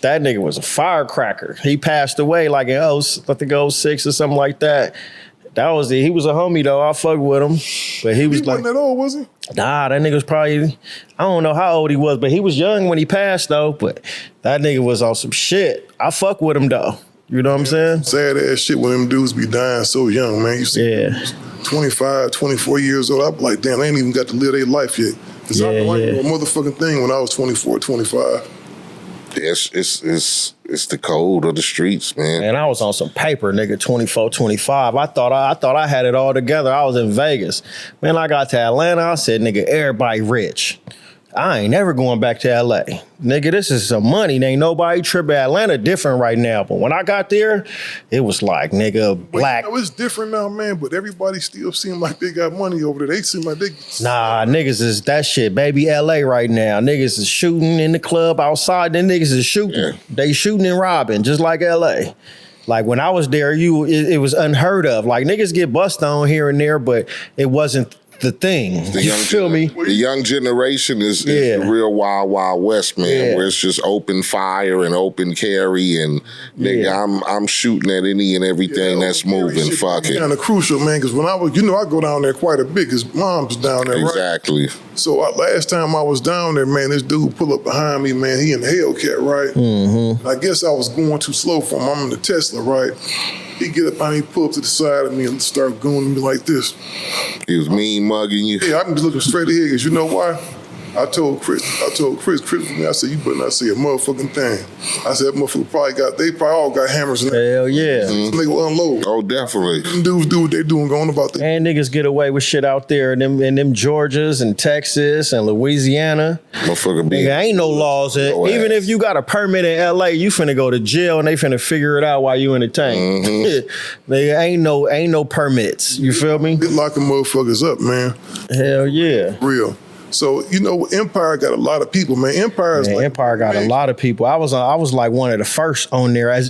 S3: that nigga was a firecracker. He passed away like in I think 06 or something like that. That was it. He was a homie though. I fucked with him, but he was
S1: wasn't that old, was he?
S3: Nah, that nigga was probably, I don't know how old he was, but he was young when he passed though. But that nigga was on some shit. I fuck with him though. You know what I'm saying?
S1: Sad ass shit when them dudes be dying so young, man. You see 25, 24 years old. I be like, damn, they ain't even got to live their life yet. Because I know I did a motherfucking thing when I was 24, 25.
S2: It's the code of the streets, man.
S3: And I was on some paper, nigga, 24, 25. I thought I had it all together. I was in Vegas. Man, I got to Atlanta. I said, nigga, everybody rich. I ain't never going back to LA. Nigga, this is some money. Ain't nobody tripping. Atlanta different right now. But when I got there, it was like, nigga, black.
S1: You know, it's different now, man, but everybody still seem like they got money over there. They seem like they...
S3: Nah, niggas is that shit, baby, LA right now. Niggas is shooting in the club outside. Then niggas is shooting. Yeah. They shooting and robbing, just like LA. Like when I was there, it was unheard of. Like niggas get bust on here and there, but it wasn't the thing. You feel me?
S2: The young generation is the real wild, wild west, man, where it's just open fire and open carry and nigga, I'm shooting at any and everything that's moving. Fuck it.
S1: Kind of crucial, man, because when I was, I go down there quite a bit because mom's down there,
S2: exactly.
S1: Right? So last time I was down there, man, this dude pull up behind me, man. He in the Hellcat, right? Mm-hmm. I guess I was going too slow for him. I'm in the Tesla, right? He get up behind me, pull up to the side of me and start gooning me like this.
S2: He was mean mugging you.
S1: Yeah, I'm just looking straight ahead because you know why? I told Chris, I said, you better not say a motherfucking thing. I said, that motherfucker they probably all got hammers in there.
S3: Hell yeah.
S1: They will unload.
S2: Oh, definitely.
S1: Them dudes do what they doing, going about that.
S3: And niggas get away with shit out there in them Georgias and Texas and Louisiana.
S2: Motherfucker be.
S3: Nigga, ain't no laws. Even if you got a permit in LA, you finna go to jail and they finna figure it out while you in the tank. Nigga, ain't no permits. You feel me?
S1: They locking motherfuckers up, man.
S3: Hell yeah.
S1: Real. So, you know, Empire got a lot of people, man. Empire
S3: got a lot of people. I was like one of the first on there as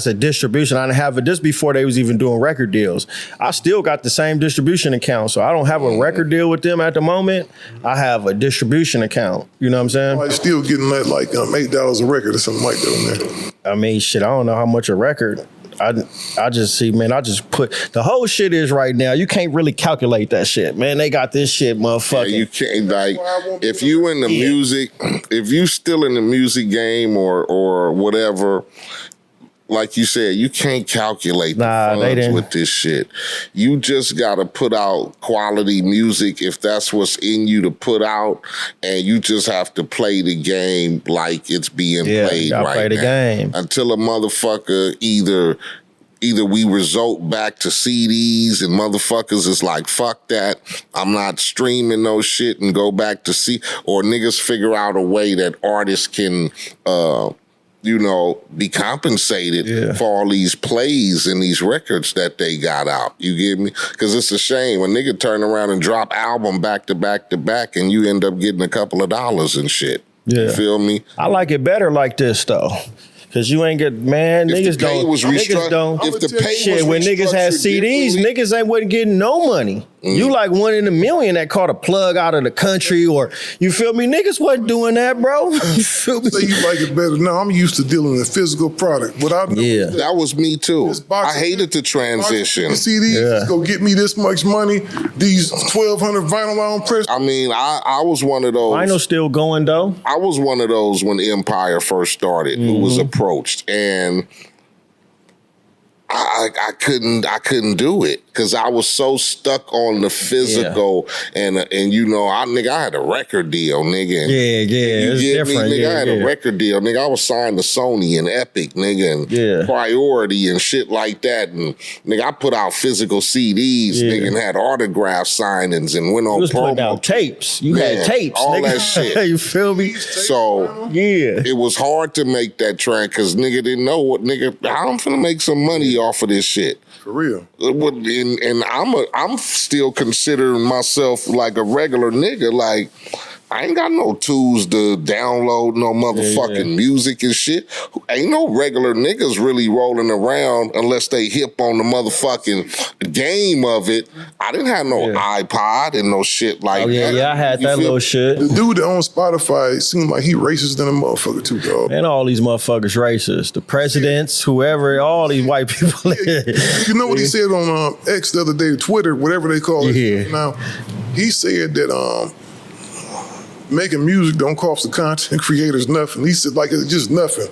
S3: a distribution. I didn't have it just before they was even doing record deals. I still got the same distribution account, so I don't have a record deal with them at the moment. I have a distribution account. You know what I'm saying?
S1: I'm still getting that like $8 a record or something like that on there.
S3: I mean, shit, I don't know how much a record. I just see, man, I just put the whole shit is right now. You can't really calculate that shit, man. They got this shit, motherfucker.
S2: Yeah, you can't, like, if you in the music, if you still in the music game or whatever, like you said, you can't calculate the funds with this shit. You just gotta put out quality music if that's what's in you to put out, and you just have to play the game like it's being played right
S3: play the
S2: now.
S3: Game.
S2: Until a motherfucker either we result back to CDs and motherfuckers is like, fuck that, I'm not streaming no shit and go back to or niggas figure out a way that artists can be compensated for all these plays and these records that they got out. You get me? Because it's a shame when nigga turn around and drop album back to back to back and you end up getting a couple of dollars and shit. Yeah. You feel me?
S3: I like it better like this though. Cause you ain't get, man,
S2: if niggas don't. If the pay
S3: shit, when niggas had CDs, niggas wasn't getting no money. You like one in a million that caught a plug out of the country, or you feel me? Niggas wasn't doing that, bro. You feel me?
S1: So you like it better. No, I'm used to dealing with physical product.
S2: That was me too. I hated the transition.
S1: CDs, go get me this much money. These 1,200 vinyl on press.
S2: I mean, I was one of those.
S3: Vinyl still going though.
S2: I was one of those when Empire first started, who was approached, and I couldn't do it because I was so stuck on the physical and I had a record deal, nigga. And
S3: it's different.
S2: Nigga, I had a record deal, nigga. I was signed to Sony and Epic, nigga, and Priority and shit like that. And nigga, I put out physical CDs, nigga, and had autograph signings and went on
S3: you was
S2: promo.
S3: Putting out tapes. You had tapes,
S2: all
S3: nigga.
S2: that shit.
S3: You feel me?
S2: So it was hard to make that trend because nigga didn't know what nigga. I'm finna make some money off of this shit.
S1: For real.
S2: And I'm still considering myself like a regular nigga. Like, I ain't got no tools to download no motherfucking music and shit. Ain't no regular niggas really rolling around unless they hip on the motherfucking game of it. I didn't have no iPod and no shit like that.
S3: Yeah, I had that little shit.
S1: The dude that owns Spotify seemed like he racist than a motherfucker too, dog.
S3: And all these motherfuckers racist. The presidents, whoever, all these white people.
S1: You know what he said on X the other day, Twitter, whatever they call it now? He said that making music don't cost the content creators nothing. He said like it's just nothing.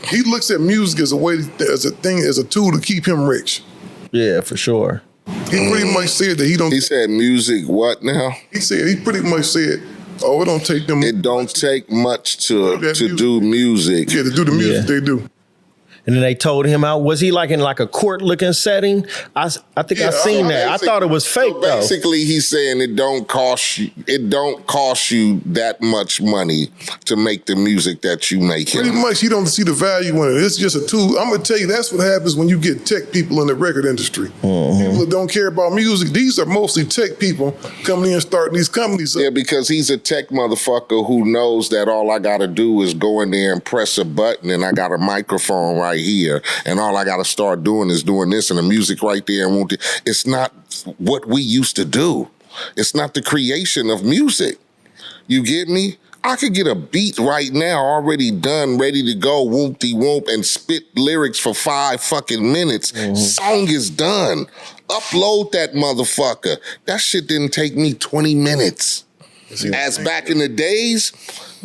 S1: He looks at music as a tool to keep him rich.
S3: Yeah, for sure.
S1: He pretty much said that he don't.
S2: He said music what now?
S1: He pretty much said, oh, it don't take them.
S2: It don't take much to do music.
S1: Yeah, to do the music they do.
S3: And then they told him out. Was he like in like a court looking setting? I think I seen that. I thought it was fake though.
S2: Basically, he's saying it don't cost you that much money to make the music that you making.
S1: Pretty much, he don't see the value in it. It's just a tool. I'm gonna tell you, that's what happens when you get tech people in the record industry. People that don't care about music. These are mostly tech people coming in and starting these companies up.
S2: Yeah, because he's a tech motherfucker who knows that all I gotta do is go in there and press a button, and I got a microphone right here, and all I gotta start doing is doing this, and the music right there. It's not what we used to do. It's not the creation of music. You get me? I could get a beat right now already done, ready to go, whoop-de-whoop, and spit lyrics for 5 fucking minutes. Song is done. Upload that motherfucker. That shit didn't take me 20 minutes. As back in the days,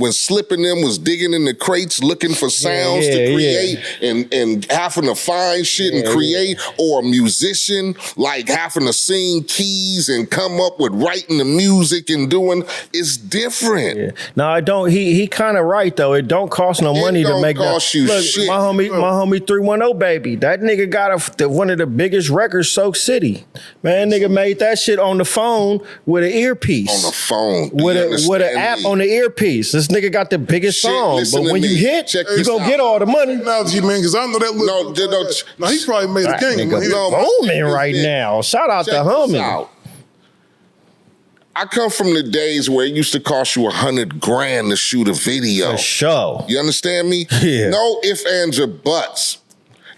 S2: when Slip and them was digging in the crates looking for sounds to create and having to find shit and create, or a musician like having to sing keys and come up with writing the music and doing, it's different.
S3: Yeah. No, I don't. He kind of right though. It don't cost no money to make that. Look,
S2: shit.
S3: My homie 310 baby. That nigga got one of the biggest records, Soak City. Man, nigga made that shit on the phone with an earpiece.
S2: On the phone.
S3: With an app on the earpiece. This nigga got the biggest song. But when you hit, you gonna get all the money.
S1: Technology, man, because I know that look. No, he probably made a game.
S3: Nigga booming right now. Shout out to homie.
S2: I come from the days where it used to cost you $100,000 to shoot a video.
S3: For sure.
S2: You understand me?
S3: Yeah.
S2: No ifs, ands, or buts.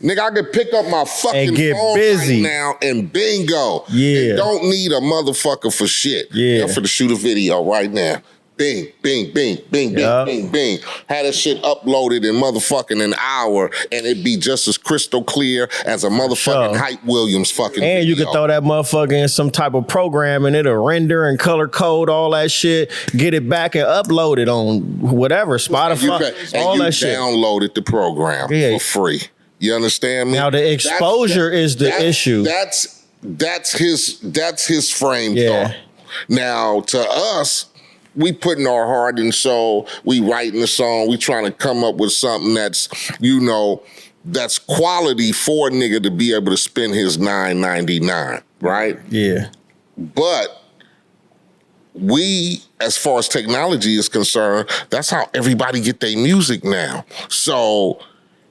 S2: Nigga, I could pick up my fucking
S3: and get
S2: phone
S3: busy
S2: right now and bingo.
S3: Yeah.
S2: And don't need a motherfucker for shit.
S3: Yeah.
S2: I'm for to shoot a video right now. Bing, bing, bing, bing, bing, bing, bing. Had that shit uploaded in motherfucking an hour, and it'd be just as crystal clear as a motherfucking Hype Williams fucking
S3: And
S2: video.
S3: you could throw that motherfucker in some type of program and it'll render and color code all that shit, get it back and upload it on whatever, Spotify, all that shit.
S2: Downloaded the program for free. You understand me?
S3: Now the exposure is the issue.
S2: That's his frame thought. Now to us, we putting our heart and soul, we writing the song, we trying to come up with something that's, that's quality for a nigga to be able to spend his $9.99, right?
S3: Yeah.
S2: But we, as far as technology is concerned, that's how everybody get their music now. So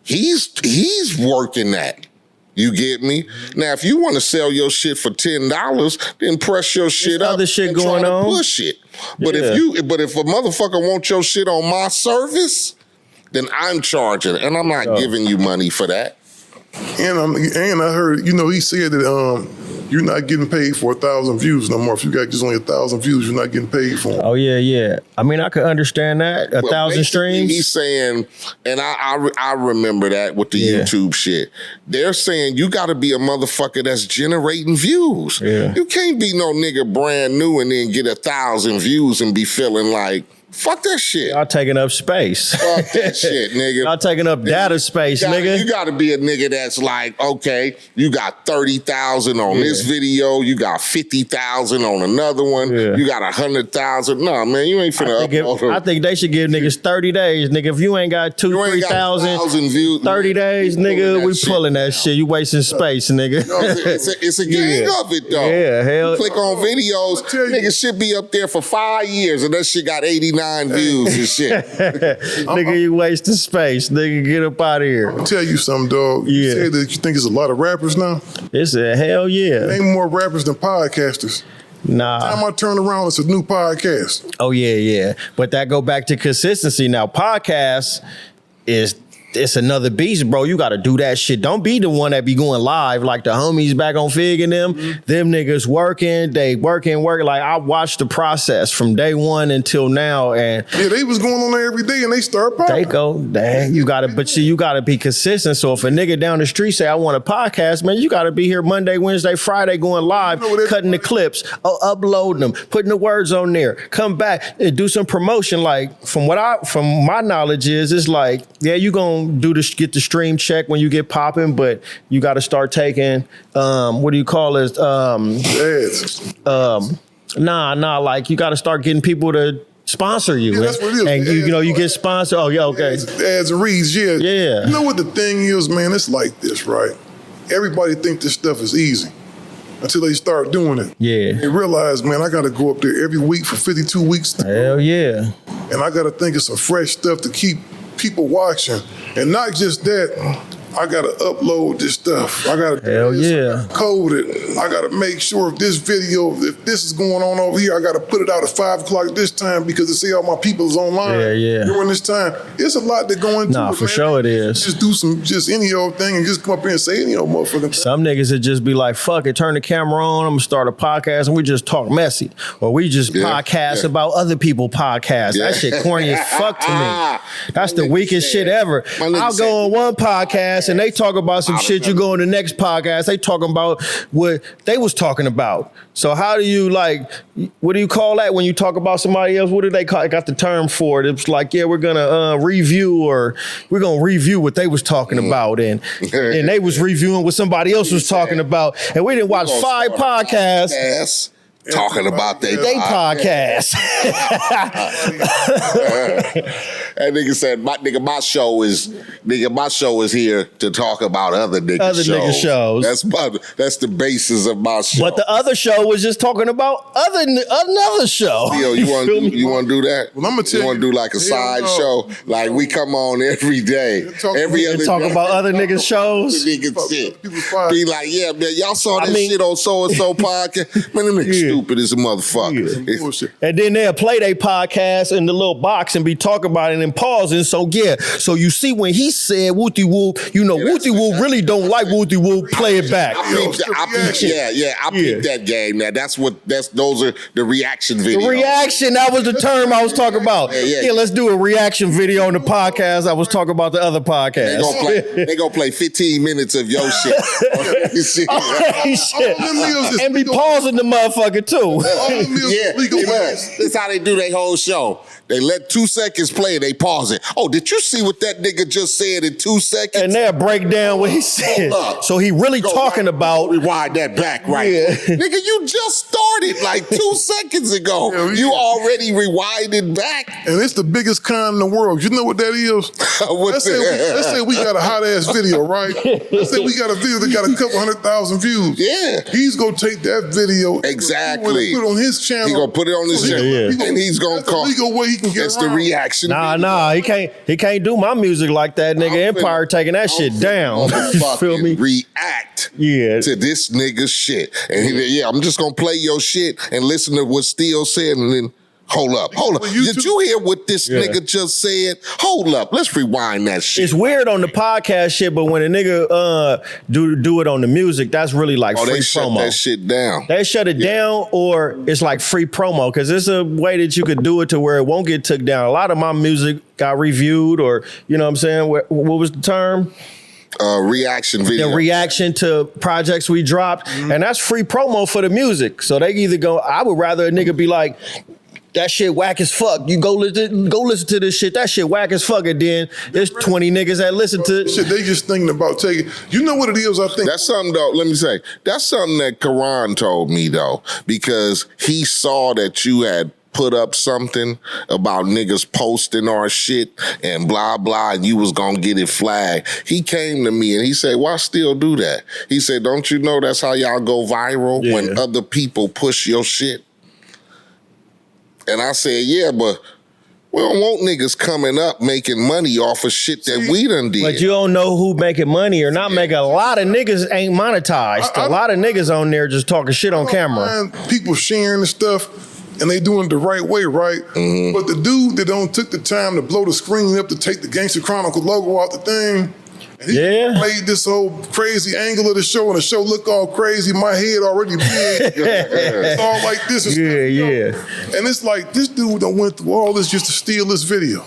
S2: he's working that. You get me? Now, if you want to sell your shit for $10, then press your shit up
S3: other shit
S2: and
S3: going
S2: try to
S3: on.
S2: push it. But if a motherfucker wants your shit on my service, then I'm charging, and I'm not giving you money for that.
S1: And I heard, he said that you're not getting paid for 1,000 views no more. If you got just only 1,000 views, you're not getting paid for them.
S3: Oh yeah. I mean, I could understand that. 1,000 streams.
S2: He's saying, and I remember that with the YouTube shit. They're saying you got to be a motherfucker that's generating views.
S3: Yeah.
S2: You can't be no nigga brand new and then get 1,000 views and be feeling like, fuck that shit.
S3: Y'all taking up space.
S2: Fuck that shit, nigga.
S3: Y'all taking up data space, nigga.
S2: You gotta be a nigga that's like, okay, you got 30,000 on this video, you got 50,000 on another one, you got 100,000. No, man, you ain't finna upload.
S3: I think they should give niggas 30 days, nigga. If you ain't got 3,000
S2: views,
S3: 30 days, nigga, we pulling that shit. You wasting space, nigga.
S2: It's a gang of it, though.
S3: Yeah, hell.
S2: You click on videos, nigga should be up there for 5 years, and that shit got 89 views and shit.
S3: Nigga, you wasting space. Nigga, get up out of here.
S1: I'll tell you something, dog. You say that you think there's a lot of rappers now?
S3: It's a hell yeah.
S1: Ain't more rappers than podcasters.
S3: Nah.
S1: Time I turn around, it's a new podcast.
S3: Oh, yeah. But that go back to consistency. Now, podcasts it's another beast, bro. You got to do that shit. Don't be the one that be going live like the homies back on Fig and them. Mm-hmm. Them niggas working. Like, I watched the process from day one until now. And
S1: they was going on there every day and they start popping.
S3: They go, dang, you got to be consistent. So if a nigga down the street say, I want a podcast, man, you got to be here Monday, Wednesday, Friday going live, cutting the clips, uploading them, putting the words on there, come back and do some promotion. Like, from my knowledge it's like, you gonna get the stream check when you get popping, but you got to start taking what do you call it?
S1: Ads.
S3: Like you got to start getting people to sponsor you.
S1: That's what it is.
S3: And you get sponsored. Oh yeah, okay.
S1: Ads and reads, yeah. You know what the thing is, man? It's like this, right? Everybody think this stuff is easy until they start doing it. Yeah. They realize, man, I got to go up there every week for 52 weeks.
S3: Hell yeah.
S1: And I got to think of some fresh stuff to keep people watching. And not just that, I gotta upload this stuff. I gotta code it. I gotta make sure if this is going on over here, I gotta put it out at 5 o'clock this time because to see all my people is online during this time. It's a lot that go into it.
S3: Nah, for sure it is.
S1: Just do any old thing and just come up here and say any old motherfucking.
S3: Some niggas would just be like, fuck it, turn the camera on, I'm gonna start a podcast and we just talk messy. Or we just podcast about other people podcasts. That shit corny as fuck to me. That's the weakest shit ever. I'll go on one podcast podcast and they talk about some shit, you go on the next podcast, they talking about what they was talking about. So how do you what do you call that when you talk about somebody else? What do they call it? Got the term for it. It's like, yeah, we're gonna review what they was talking about, and they was reviewing what somebody else was talking about, and we didn't watch 5 podcasts.
S2: Talking about they
S3: podcast.
S2: That nigga said, my show is here to talk about other niggas' shows. That's the basis of my show.
S3: But the other show was just talking about another show.
S2: Yo, you want to do that?
S1: Well, I'm gonna tell you.
S2: Want to do like a side show? Like we come on every day, every other
S3: talk
S2: day.
S3: About other niggas' shows.
S2: Niggas shit. Be like, yeah, man, y'all saw that shit on so and so podcast. Man, them niggas stupid as a motherfucker.
S1: Yeah.
S3: And then they'll play their podcast in the little box and be talking about it and pausing. So yeah, so you see when he said Wooty Woo, Wooty Woo really don't like Wooty Woo. Play it back.
S2: I peeped that game. Now those are the reaction videos.
S3: The reaction, that was the term I was talking about. Yeah, let's do a reaction video on the podcast. I was talking about the other podcast.
S2: They gonna play 15 minutes of your shit.
S3: And be pausing the motherfucker too.
S2: That's how they do their whole show. They let 2 seconds play and they pause it. Oh, did you see what that nigga just said in 2 seconds?
S3: And they'll break down what he said. So he really talking about...
S2: Rewind that back, right? Yeah. Nigga, you just started like 2 seconds ago. Yeah. You already rewinded back.
S1: And it's the biggest con in the world. You know what that is? Let's say we got a hot-ass video, right? Let's say we got a video that got a couple 100,000 views.
S2: Yeah.
S1: He's going to take that video.
S2: Exactly.
S1: Put it on his channel.
S2: He's going to put it on his channel. And he's going to call...
S1: legal way he can get
S2: That's the reaction.
S3: Nah, he can't do my music like that, nigga. Empire taking that shit down. You feel me?
S2: React to this nigga's shit. And I'm just gonna play your shit and listen to what Steele said and then hold up. Did you hear what this nigga just said? Hold up. Let's rewind that shit.
S3: It's weird on the podcast shit, but when a nigga do it on the music, that's really like free promo.
S2: Shut that shit down.
S3: They shut it down, or it's like free promo, because it's a way that you could do it to where it won't get took down. A lot of my music got reviewed, or you know what I'm saying? What was the term?
S2: Reaction video.
S3: The reaction to projects we dropped, and that's free promo for the music. So they either go, I would rather a nigga be like, that shit whack as fuck. You go listen to this shit. That shit whack as fuck. And then there's 20 niggas that listen to
S1: shit. They just thinking about taking. You know what it is? I think
S2: that's something though. Let me say that's something that Karan told me though, because he saw that you had put up something about niggas posting our shit and blah blah, and you was gonna get it flagged. He came to me and he said, "Why still do that?" He said, "Don't you know that's how y'all go viral when other people push your shit?" And I said, yeah, but we don't want niggas coming up making money off of shit that we done did.
S3: But you don't know who making money or not making. A lot of niggas ain't monetized. A lot of niggas on there just talking shit on camera.
S1: People sharing the stuff and they doing it the right way, right? Mm-hmm. But the dude that don't took the time to blow the screen up to take the Gangster Chronicles logo out the thing, and he played this whole crazy angle of the show, and the show looked all crazy. My head already big. It's all like this. And it's like, this dude done went through all this just to steal this video.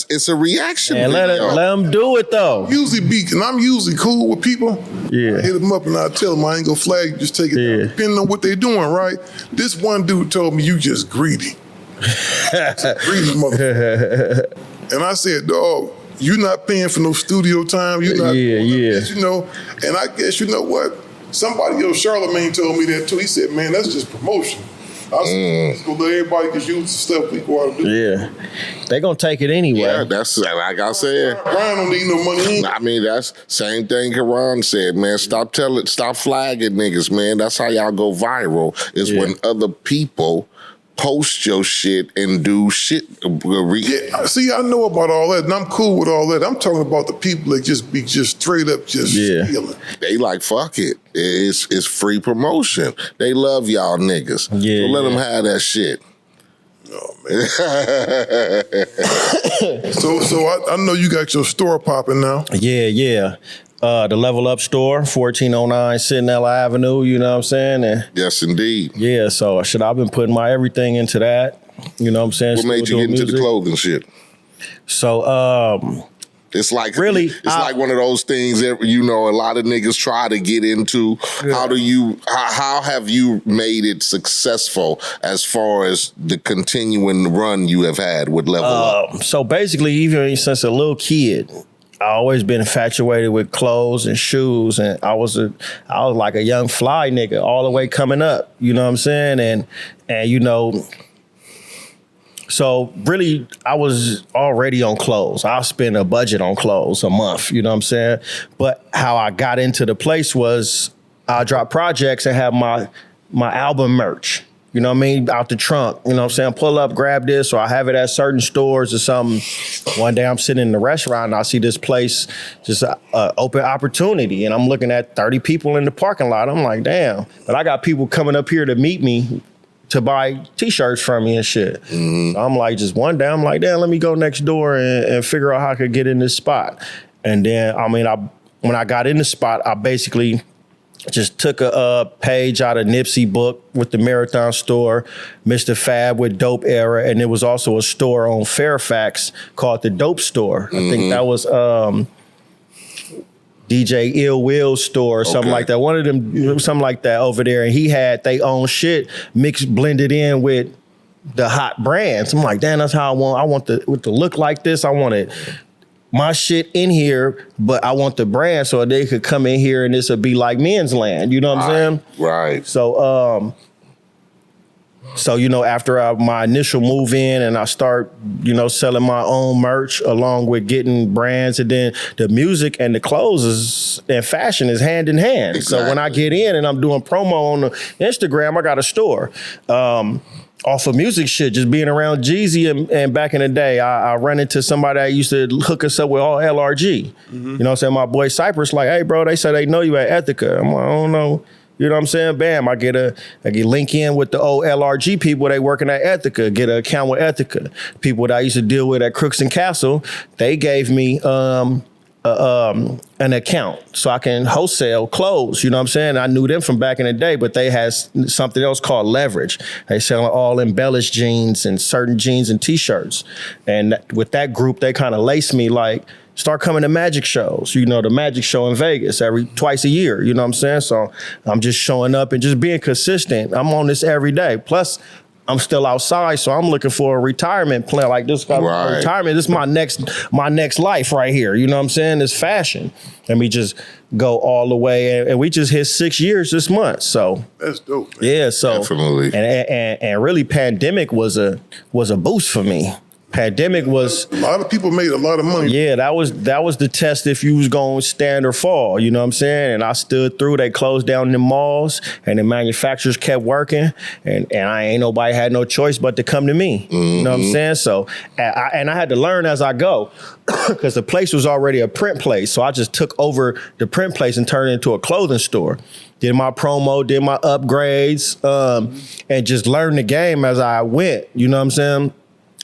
S2: It's a reaction.
S3: And let him do it though.
S1: I'm usually cool with people. I hit them up and I tell them I ain't gonna flag you, just take it down. Depending on what they doing, right? This one dude told me, you just greedy. Greedy motherfucker. And I said, dog, you not paying for no studio time. You not this, you know. And I guess, you know what? Somebody else, Charlemagne, told me that too. He said, man, that's just promotion. I said, let's go let everybody just use the stuff we go out and do.
S3: Yeah. They gonna take it anyway.
S2: Yeah, that's like I said.
S1: Brian don't need no money.
S2: I mean, that's same thing Karan said, man. Stop flagging niggas, man. That's how y'all go viral, is when other people post your shit and do shit.
S1: See, I know about all that, and I'm cool with all that. I'm talking about the people that just be just straight up just stealing.
S2: They like, fuck it. It's free promotion. They love y'all niggas. Yeah, so let them have that shit.
S1: Oh, man. so I know you got your store popping now.
S3: Yeah. The Level Up store, 1409 Sentinel Avenue, you know what I'm saying? And
S2: yes, indeed.
S3: Yeah, so I've been putting my everything into that, you know what I'm saying?
S2: What made you get into the clothing shit?
S3: So,
S2: It's like
S3: really,
S2: it's like one of those things that a lot of niggas try to get into. Yeah. How have you made it successful as far as the continuing run you have had with Level Up?
S3: So basically, even since a little kid, I always been infatuated with clothes and shoes, and I was like a young fly nigga all the way coming up. You know what I'm saying? And so really, I was already on clothes. I'll spend a budget on clothes a month, you know what I'm saying? But how I got into the place was I drop projects and have my album merch, you know what I mean, out the trunk, you know what I'm saying? Pull up, grab this, or I have it at certain stores or something. One day I'm sitting in the restaurant and I see this place, just open opportunity, and I'm looking at 30 people in the parking lot. I'm like, damn, but I got people coming up here to meet me to buy T-shirts from me and shit. Mm-hmm. So I'm like, just one day, I'm like, damn, let me go next door and figure out how I could get in this spot. And then, when I got in the spot, I basically just took a page out of Nipsey book with the Marathon store, Mr. Fab with Dope Era, and there was also a store on Fairfax called the Dope Store. Mm-hmm. I think that was DJ Ill Will store or something like that. One of them, something like that over there. And he had their own shit mixed, blended in with the hot brands. I'm like, damn, that's how I want the look like this. I wanted my shit in here, but I want the brand so they could come in here and this would be like men's land. You know what I'm saying?
S2: Right.
S3: So, after my initial move in and I start, selling my own merch along with getting brands, and then the music and the clothes and fashion is hand in hand. Exactly. So when I get in and I'm doing promo on the Instagram, I got a store. Off of music shit, just being around Jeezy and back in the day, I run into somebody that used to hook us up with all LRG. Mm-hmm. You know what I'm saying? My boy Cypress like, hey bro, they said they know you at Ethica. I'm like, I don't know. You know what I'm saying? Bam, I get link in with the old LRG people. They working at Ethica, get an account with Ethica. People that I used to deal with at Crooks and Castle, they gave me an account so I can wholesale clothes. You know what I'm saying? I knew them from back in the day, but they had something else called Leverage. They sell all embellished jeans and certain jeans and T-shirts. And with that group, they kind of laced me like, start coming to magic shows, the magic show in Vegas twice a year, you know what I'm saying? So I'm just showing up and just being consistent. I'm on this every day. Plus, I'm still outside, so I'm looking for a retirement plan like this. Right. Retirement, this is my next life right here. You know what I'm saying? It's fashion. And we just go all the way, and we just hit 6 years this month. So
S1: that's dope, man.
S3: Yeah, so
S2: definitely.
S3: And really, pandemic was a boost for me. Pandemic was
S1: a lot of people made a lot of money.
S3: Yeah, that was the test if you was going to stand or fall. You know what I'm saying? And I stood through. They closed down the malls, and the manufacturers kept working, and I ain't nobody had no choice but to come to me. Mm-hmm. You know what I'm saying? So I had to learn as I go, because the place was already a print place. So I just took over the print place and turned it into a clothing store. Did my promo, did my upgrades, and just learned the game as I went. You know what I'm saying?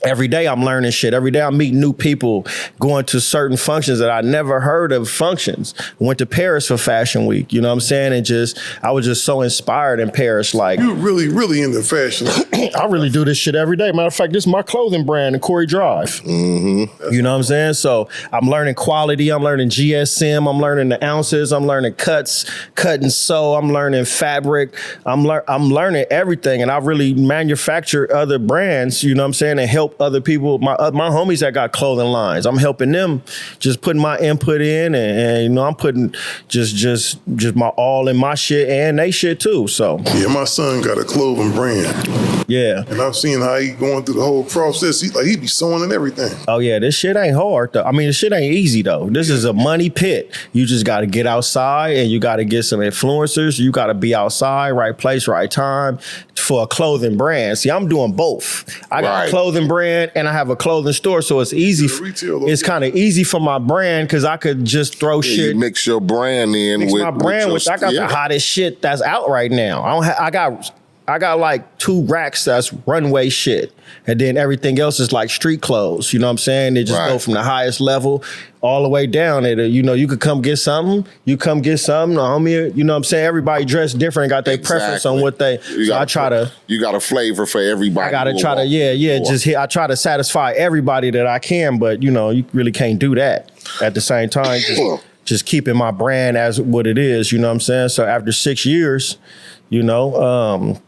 S3: Every day I'm learning shit. Every day I'm meeting new people, going to certain functions that I never heard of functions. Went to Paris for Fashion Week, you know what I'm saying? And I was just so inspired in Paris. Like,
S1: you really, really into fashion.
S3: I really do this shit every day. Matter of fact, this is my clothing brand in Corey Drive. Mm-hmm. You know what I'm saying? So I'm learning quality. I'm learning GSM. I'm learning the ounces. I'm learning cuts, cut and sew. I'm learning fabric. I'm learning everything. And I really manufacture other brands, you know what I'm saying, and help other people, my homies that got clothing lines. I'm helping them, just putting my input in, and I'm putting just my all in my shit and they shit too. So
S1: yeah, my son got a clothing brand.
S3: Yeah,
S1: and I've seen how he going through the whole process. He be sewing and everything.
S3: Oh yeah, this shit ain't hard though. I mean, this shit ain't easy though. This is a money pit. You just got to get outside and you got to get some influencers. You got to be outside, right place, right time for a clothing brand. See, I'm doing both. I got a clothing brand and I have a clothing store, so it's easy. It's kind of easy for my brand because I could just throw shit.
S2: You mix your brand in
S3: with my brand. I got the hottest shit that's out right now. I got I got like 2 racks that's runway shit. And then everything else is like street clothes. You know what I'm saying? They just go from the highest level all the way down. And, you know, you could come get something. You come get something. Homie, you know what I'm saying? Everybody dressed different, got their preference on what they... So I try to...
S2: You got a flavor for everybody.
S3: I got to try to, I try to satisfy everybody that I can. But, you know, you really can't do that at the same time. Just keeping my brand as what it is. You know what I'm saying? So after 6 years, you know...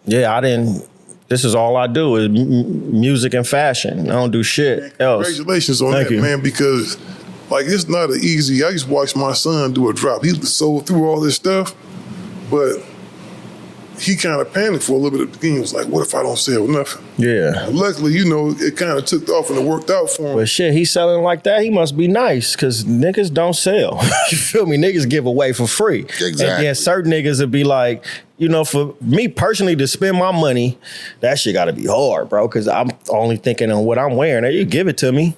S3: I didn't. This is all I do is music and fashion. I don't do shit else.
S1: Congratulations on that, man, because like it's not an easy. I just watched my son do a drop. He was so through all this stuff, but he kind of panicked for a little bit at the beginning. He was like, what if I don't sell nothing? Yeah. But luckily, you know, it kind of took off and it worked out for him.
S3: But shit, he's selling like that. He must be nice because niggas don't sell. You feel me? Niggas give away for free.
S2: Exactly.
S3: And then certain niggas would be like, you know, for me personally to spend my money, that shit got to be hard, bro, because I'm only thinking on what I'm wearing. You give it to me.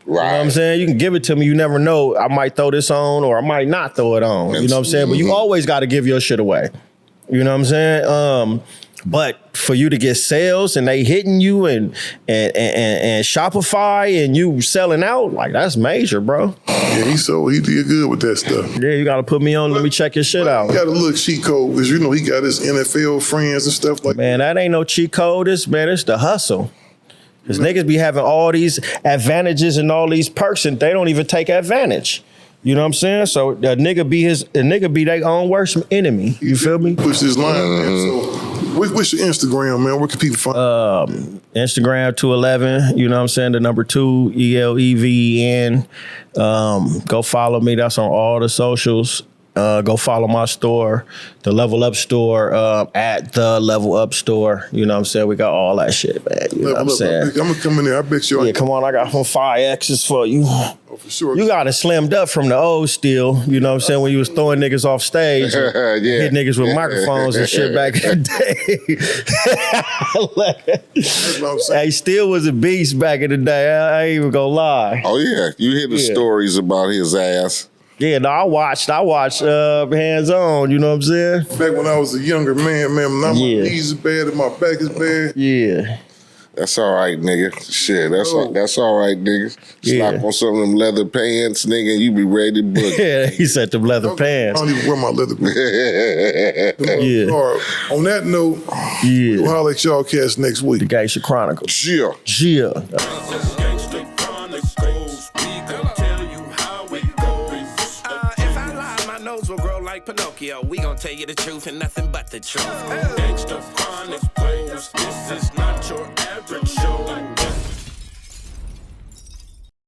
S3: Right. You know what I'm saying? You can give it to me. You never know. I might throw this on or I might not throw it on. You know what I'm saying? But you always got to give your shit away. You know what I'm saying? But for you to get sales and they hitting you and Shopify and you selling out, like that's major, bro.
S1: Yeah, he did good with that stuff.
S3: Yeah, you got to put me on. Let me check your shit out.
S1: He got a little cheat code because you know he got his NFL friends and stuff like that.
S3: Man, that ain't no cheat code. It's the hustle. Because niggas be having all these advantages and all these perks and they don't even take advantage. You know what I'm saying? So a nigga be their own worst enemy. You feel me?
S1: Push this line, man. So what's your Instagram, man? Where can people find
S3: Instagram 211, you know what I'm saying? The number 2, ELEVEN. Go follow me. That's on all the socials. Go follow my store, the Level Up store, at the Level Up store. You know what I'm saying? We got all that shit, man. You know what I'm saying?
S1: I'm going to come in there. I bet you.
S3: Yeah, come on. I got some 5Xs for you.
S1: Oh, for sure.
S3: You got it slimmed up from the old Steel. You know what I'm saying? When you was throwing niggas off stage. Hit niggas with microphones and shit back in the day. That's what I'm saying. Hey, Steel was a beast back in the day. I ain't even gonna lie.
S2: Oh, yeah. You hear the stories about his ass.
S3: Yeah, no, I watched Hands On, you know what I'm saying?
S1: Back when I was a younger man, now my knees is bad and my back is bad.
S3: Yeah.
S2: That's all right, nigga. Shit, that's all right, nigga. Slap on some of them leather pants, nigga, and you be ready to book.
S3: Yeah, he said them leather pants.
S1: I don't even wear my leather pants. On that note, we'll holler at y'all cats next week.
S3: The Gangster Chronicles.
S2: Yeah.
S4: Gangster Chronicles, we gon' tell you how it goes. If I lie, my nose will grow like Pinocchio. We gon' tell you the truth and nothing but the truth. Gangster Chronicles, this is not your average show.